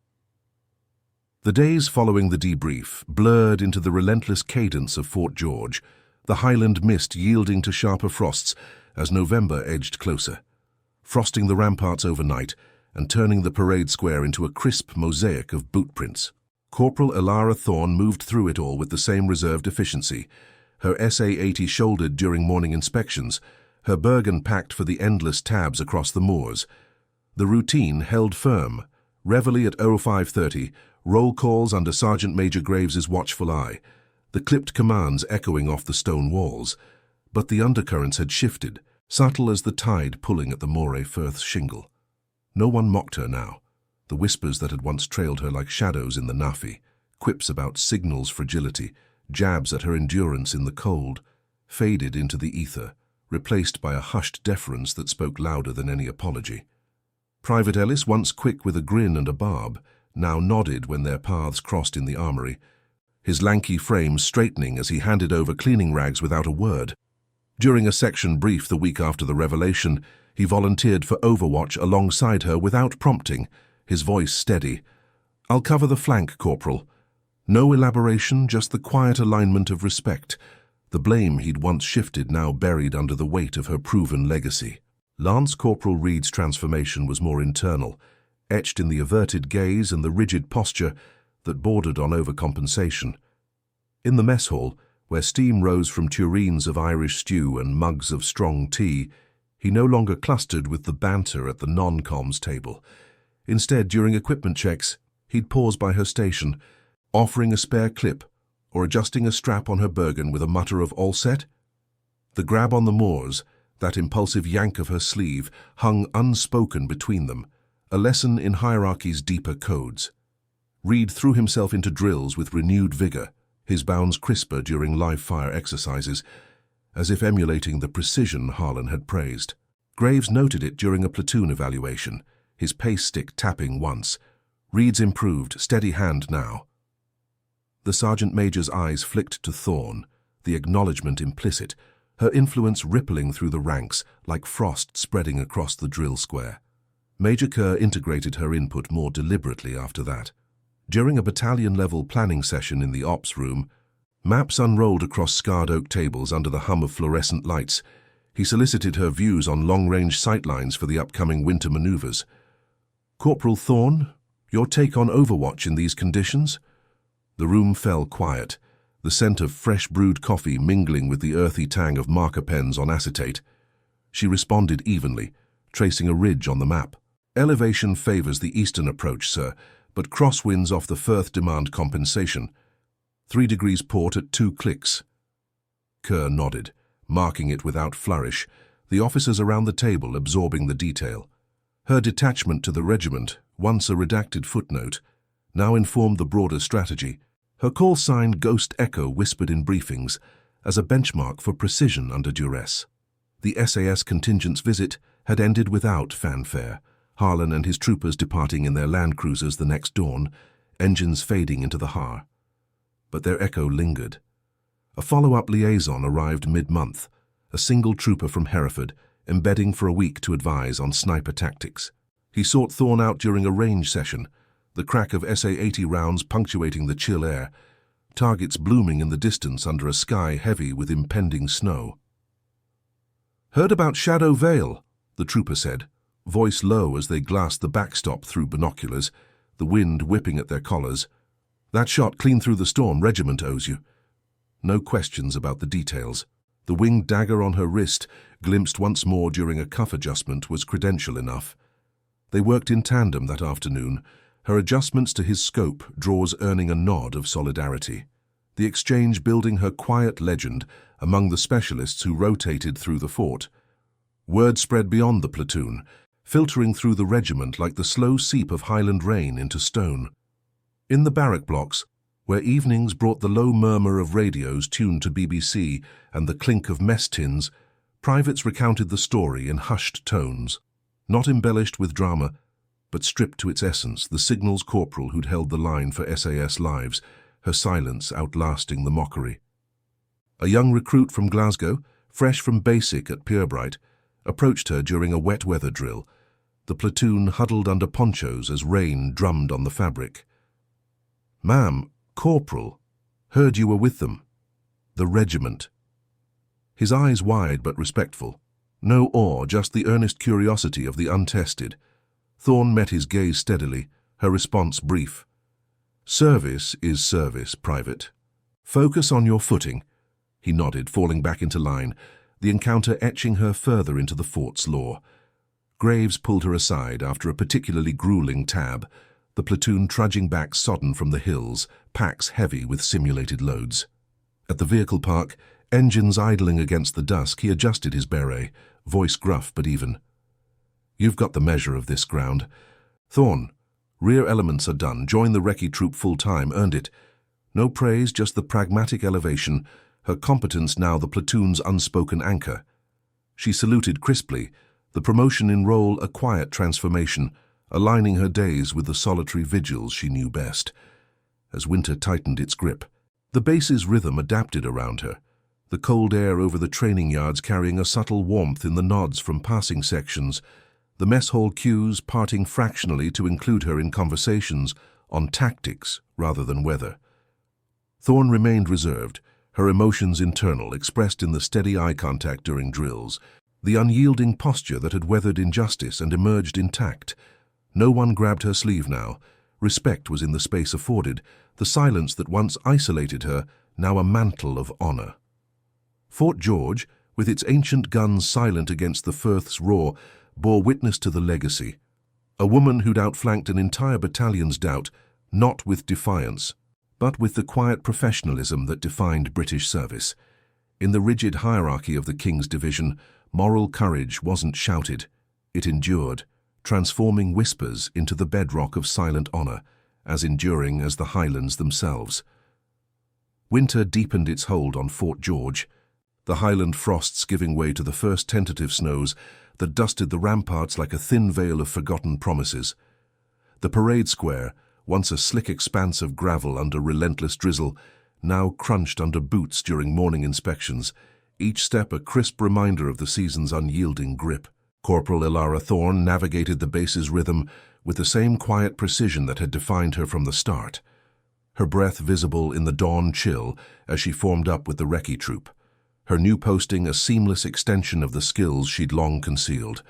The days following the debrief blurred into the relentless cadence of Fort George, the Highland mist yielding to sharper frosts as November edged closer, frosting the ramparts overnight and turning the parade square into a crisp mosaic of boot prints. Corporal Ilara Thorne moved through it all with the same reserved efficiency, her SA-80 shouldered during morning inspections, her Bergen packed for the endless tabs across the moors. The routine held firm, reveille at 05:30, roll calls under Sergeant Major Graves's watchful eye, the clipped commands echoing off the stone walls. But the undercurrents had shifted, subtle as the tide pulling at the Moray Firth shingle. No one mocked her now. The whispers that had once trailed her like shadows in the Nafi, quips about signals fragility, jabs at her endurance in the cold, faded into the ether, replaced by a hushed deference that spoke louder than any apology. Private Ellis, once quick with a grin and a barb, now nodded when their paths crossed in the armory, his lanky frame straightening as he handed over cleaning rags without a word. During a section brief the week after the revelation, he volunteered for overwatch alongside her without prompting, his voice steady. "I'll cover the flank, Corporal." No elaboration, just the quiet alignment of respect. The blame he'd once shifted now buried under the weight of her proven legacy. Lance Corporal Reed's transformation was more internal, etched in the averted gaze and the rigid posture that bordered on overcompensation. In the mess hall, where steam rose from tureens of Irish stew and mugs of strong tea, he no longer clustered with the banter at the non-coms table. Instead, during equipment checks, he'd pause by her station, offering a spare clip or adjusting a strap on her Bergen with a mutter of "all set?" The grab on the moors, that impulsive yank of her sleeve, hung unspoken between them, a lesson in hierarchy's deeper codes. Reed threw himself into drills with renewed vigor, his bounds crisper during live-fire exercises, as if emulating the precision Harlan had praised. Graves noted it during a platoon evaluation, his pace stick tapping once. Reed's improved, steady hand now. The Sergeant Major's eyes flicked to Thorne, the acknowledgement implicit, her influence rippling through the ranks like frost spreading across the drill square. Major Kerr integrated her input more deliberately after that. During a battalion-level planning session in the ops room, maps unrolled across scarred oak tables under the hum of fluorescent lights, he solicited her views on long-range sightlines for the upcoming winter maneuvers. "Corporal Thorne, your take on Overwatch in these conditions?" The room fell quiet, the scent of fresh brewed coffee mingling with the earthy tang of marker pens on acetate. She responded evenly, tracing a ridge on the map. "Elevation favors the eastern approach, sir, but crosswinds off the Firth demand compensation. 3 degrees port at 2 clicks. Kerr nodded, marking it without flourish, the officers around the table absorbing the detail. Her detachment to the regiment, once a redacted footnote, now informed the broader strategy. Her call sign Ghost Echo whispered in briefings as a benchmark for precision under duress. The SAS contingent's visit had ended without fanfare, Harlan and his troopers departing in their land cruisers the next dawn, engines fading into the Har. But their echo lingered. A follow-up liaison arrived mid-month, a single trooper from Hereford, embedding for a week to advise on sniper tactics. He sought Thorn out during a range session, the crack of SA-80 rounds punctuating the chill air, targets blooming in the distance under a sky heavy with impending snow. "Heard about Shadow Vale," the trooper said, voice low as they glassed the backstop through binoculars, the wind whipping at their collars. "That shot clean through the storm regiment owes you." No questions about the details. The winged dagger on her wrist, glimpsed once more during a cuff adjustment, was credential enough. They worked in tandem that afternoon, her adjustments to his scope draws earning a nod of solidarity, the exchange building her quiet legend among the specialists who rotated through the fort. Word spread beyond the platoon, filtering through the regiment like the slow seep of Highland rain into stone. In the barrack blocks, where evenings brought the low murmur of radios tuned to BBC and the clink of mess tins, privates recounted the story in hushed tones, not embellished with drama, but stripped to its essence, the signals corporal who'd held the line for SAS lives, her silence outlasting the mockery. A young recruit from Glasgow, fresh from basic at Purebright, approached her during a wet weather drill. The platoon huddled under ponchos as rain drummed on the fabric. "Ma'am, Corporal, heard you were with them." "The regiment." His eyes wide but respectful. No awe, just the earnest curiosity of the untested. Thorn met his gaze steadily, her response brief. "Service is service, Private. Focus on your footing." He nodded, falling back into line, the encounter etching her further into the fort's lore. Graves pulled her aside after a particularly grueling tab, the platoon trudging back sodden from the hills, packs heavy with simulated loads. At the vehicle park, engines idling against the dusk, he adjusted his beret, voice gruff but even. "You've got the measure of this ground. Thorn, rear elements are done, join the recce troop full-time, earned it. No praise, just the pragmatic elevation, her competence now the platoon's unspoken anchor." She saluted crisply, the promotion in role a quiet transformation, aligning her days with the solitary vigils she knew best. As winter tightened its grip, the base's rhythm adapted around her, the cold air over the training yards carrying a subtle warmth in the nods from passing sections, the mess hall queues parting fractionally to include her in conversations on tactics rather than weather. Thorn remained reserved, her emotions internal, expressed in the steady eye contact during drills, the unyielding posture that had weathered injustice and emerged intact. No one grabbed her sleeve now. Respect was in the space afforded, the silence that once isolated her, now a mantle of honor. Fort George, with its ancient guns silent against the Firth's roar, bore witness to the legacy. A woman who'd outflanked an entire battalion's doubt, not with defiance, but with the quiet professionalism that defined British service. In the rigid hierarchy of the King's Division, moral courage wasn't shouted, it endured, transforming whispers into the bedrock of silent honor, as enduring as the Highlands themselves. Winter deepened its hold on Fort George, the Highland frosts giving way to the first tentative snows that dusted the ramparts like a thin veil of forgotten promises. The parade square, once a slick expanse of gravel under relentless drizzle, now crunched under boots during morning inspections, each step a crisp reminder of the season's unyielding grip. Corporal Ilara Thorn navigated the base's rhythm with the same quiet precision that had defined her from the start, her breath visible in the dawn chill as she formed up with the recce troop, her new posting a seamless extension of the skills she'd long concealed.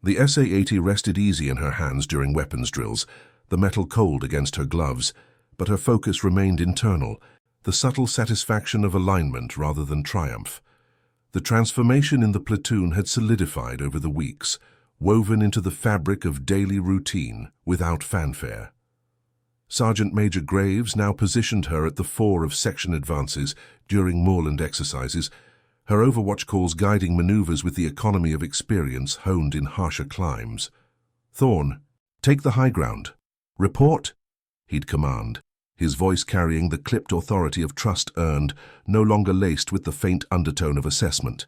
The SA-80 rested easy in her hands during weapons drills, the metal cold against her gloves, but her focus remained internal, the subtle satisfaction of alignment rather than triumph. The transformation in the platoon had solidified over the weeks, woven into the fabric of daily routine without fanfare. Sergeant Major Graves now positioned her at the fore of section advances during moorland exercises, her overwatch calls guiding maneuvers with the economy of experience honed in harsher climes. "Thorn, take the high ground. Report," he'd command, his voice carrying the clipped authority of trust earned, no longer laced with the faint undertone of assessment.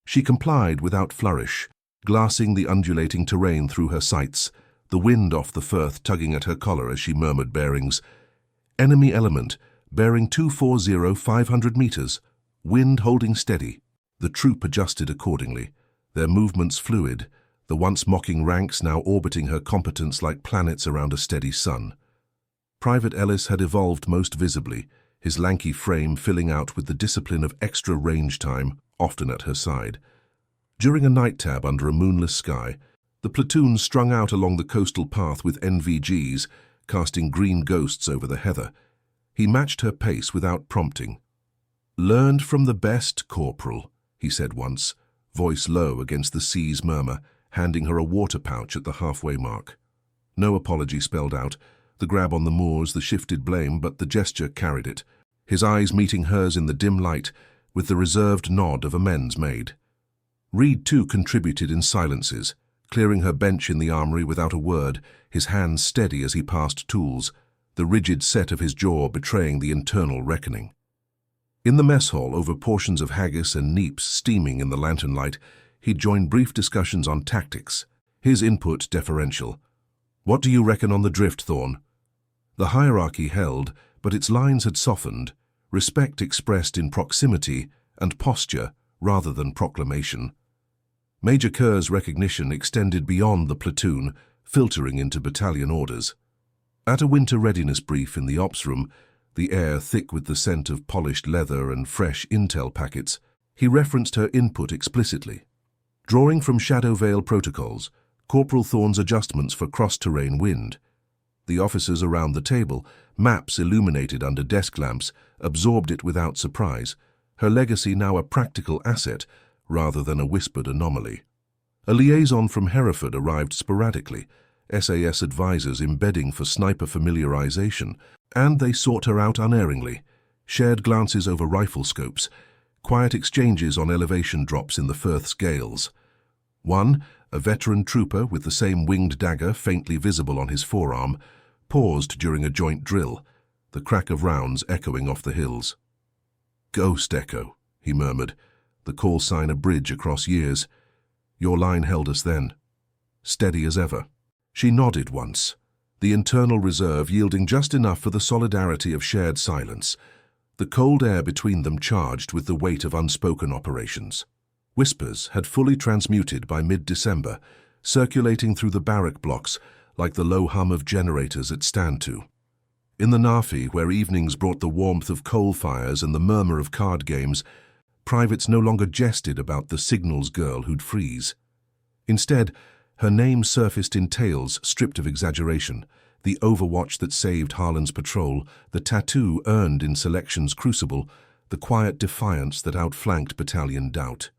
She complied without flourish, glassing the undulating terrain through her sights, the wind off the firth tugging at her collar as she murmured bearings. Enemy element, bearing 240 500 meters, wind holding steady. The troop adjusted accordingly, their movements fluid, the once mocking ranks now orbiting her competence like planets around a steady sun. Private Ellis had evolved most visibly, his lanky frame filling out with the discipline of extra range time, often at her side. During a night tab under a moonless sky, the platoon strung out along the coastal path with NVGs, casting green ghosts over the heather. He matched her pace without prompting. "Learned from the best, Corporal," he said once, voice low against the sea's murmur, handing her a water pouch at the halfway mark. No apology spelled out, the grab on the moors, the shifted blame, but the gesture carried it, his eyes meeting hers in the dim light, with the reserved nod of amends made. Reed too contributed in silences, clearing her bench in the armory without a word, his hands steady as he passed tools, the rigid set of his jaw betraying the internal reckoning. In the mess hall, over portions of haggis and neeps steaming in the lantern light, he'd joined brief discussions on tactics, his input deferential. "What do you reckon on the drift, Thorn?" The hierarchy held, but its lines had softened, respect expressed in proximity and posture rather than proclamation. Major Kerr's recognition extended beyond the platoon, filtering into battalion orders. At a winter readiness brief in the ops room, the air thick with the scent of polished leather and fresh intel packets, he referenced her input explicitly. Drawing from Shadow Veil protocols, Corporal Thorn's adjustments for cross-terrain wind. The officers around the table, maps illuminated under desk lamps, absorbed it without surprise, her legacy now a practical asset rather than a whispered anomaly. A liaison from Hereford arrived sporadically, SAS advisors embedding for sniper familiarization, and they sought her out unerringly, shared glances over rifle scopes, quiet exchanges on elevation drops in the Firth's gales. One, a veteran trooper with the same winged dagger faintly visible on his forearm, paused during a joint drill, the crack of rounds echoing off the hills. "Ghost echo," he murmured, the call sign a bridge across years. "Your line held us then." Steady as ever. She nodded once, the internal reserve yielding just enough for the solidarity of shared silence, the cold air between them charged with the weight of unspoken operations. Whispers had fully transmuted by mid-December, circulating through the barrack blocks like the low hum of generators at stand-to. In the Nafi, where evenings brought the warmth of coal fires and the murmur of card games, privates no longer jested about the signals girl who'd freeze. Instead, her name surfaced in tales stripped of exaggeration, the overwatch that saved Highlands patrol, the tattoo earned in selection's crucible, the quiet defiance that outflanked Battalion doubt.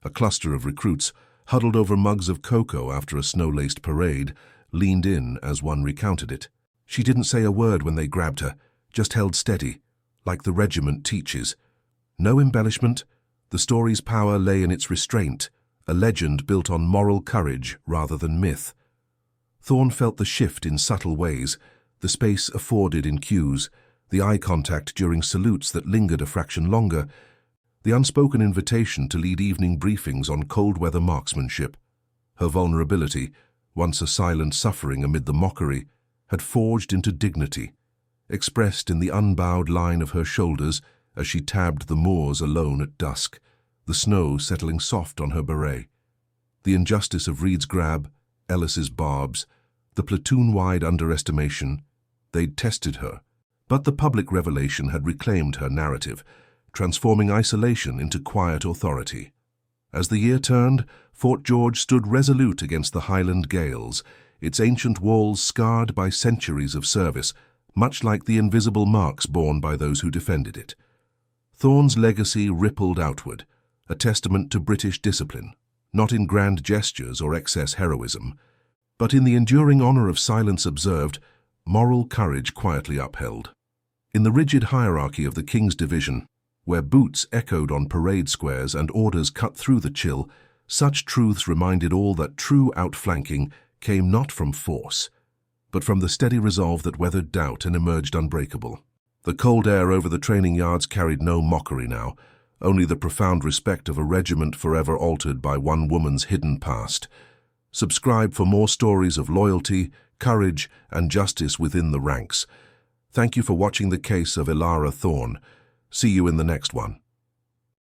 A cluster of recruits, huddled over mugs of cocoa after a snow-laced parade, leaned in as one recounted it. She didn't say a word when they grabbed her, just held steady, like the regiment teaches. No embellishment, the story's power lay in its restraint, a legend built on moral courage rather than myth. Thorn felt the shift in subtle ways, the space afforded in cues, the eye contact during salutes that lingered a fraction longer, the unspoken invitation to lead evening briefings on cold-weather marksmanship. Her vulnerability, once a silent suffering amid the mockery, had forged into dignity, expressed in the unbowed line of her shoulders as she tabbed the moors alone at dusk, the snow settling soft on her beret. The injustice of Reed's grab, Ellis's barbs, the platoon-wide underestimation, they'd tested her. But the public revelation had reclaimed her narrative, transforming isolation into quiet authority. As the year turned, Fort George stood resolute against the Highland gales, its ancient walls scarred by centuries of service, much like the invisible marks borne by those who defended it. Thorn's legacy rippled outward, a testament to British discipline, not in grand gestures or excess heroism, but in the enduring honor of silence observed, moral courage quietly upheld. In the rigid hierarchy of the King's Division, where boots echoed on parade squares and orders cut through the chill, such truths reminded all that true outflanking came not from force. but from the steady resolve that weathered doubt and emerged unbreakable. The cold air over the training yards carried no mockery now, only the profound respect of a regiment forever altered by one woman's hidden past. Subscribe for more stories of loyalty, courage, and justice within the ranks. Thank you for watching the case of Ilara Thorne. See you in the next one.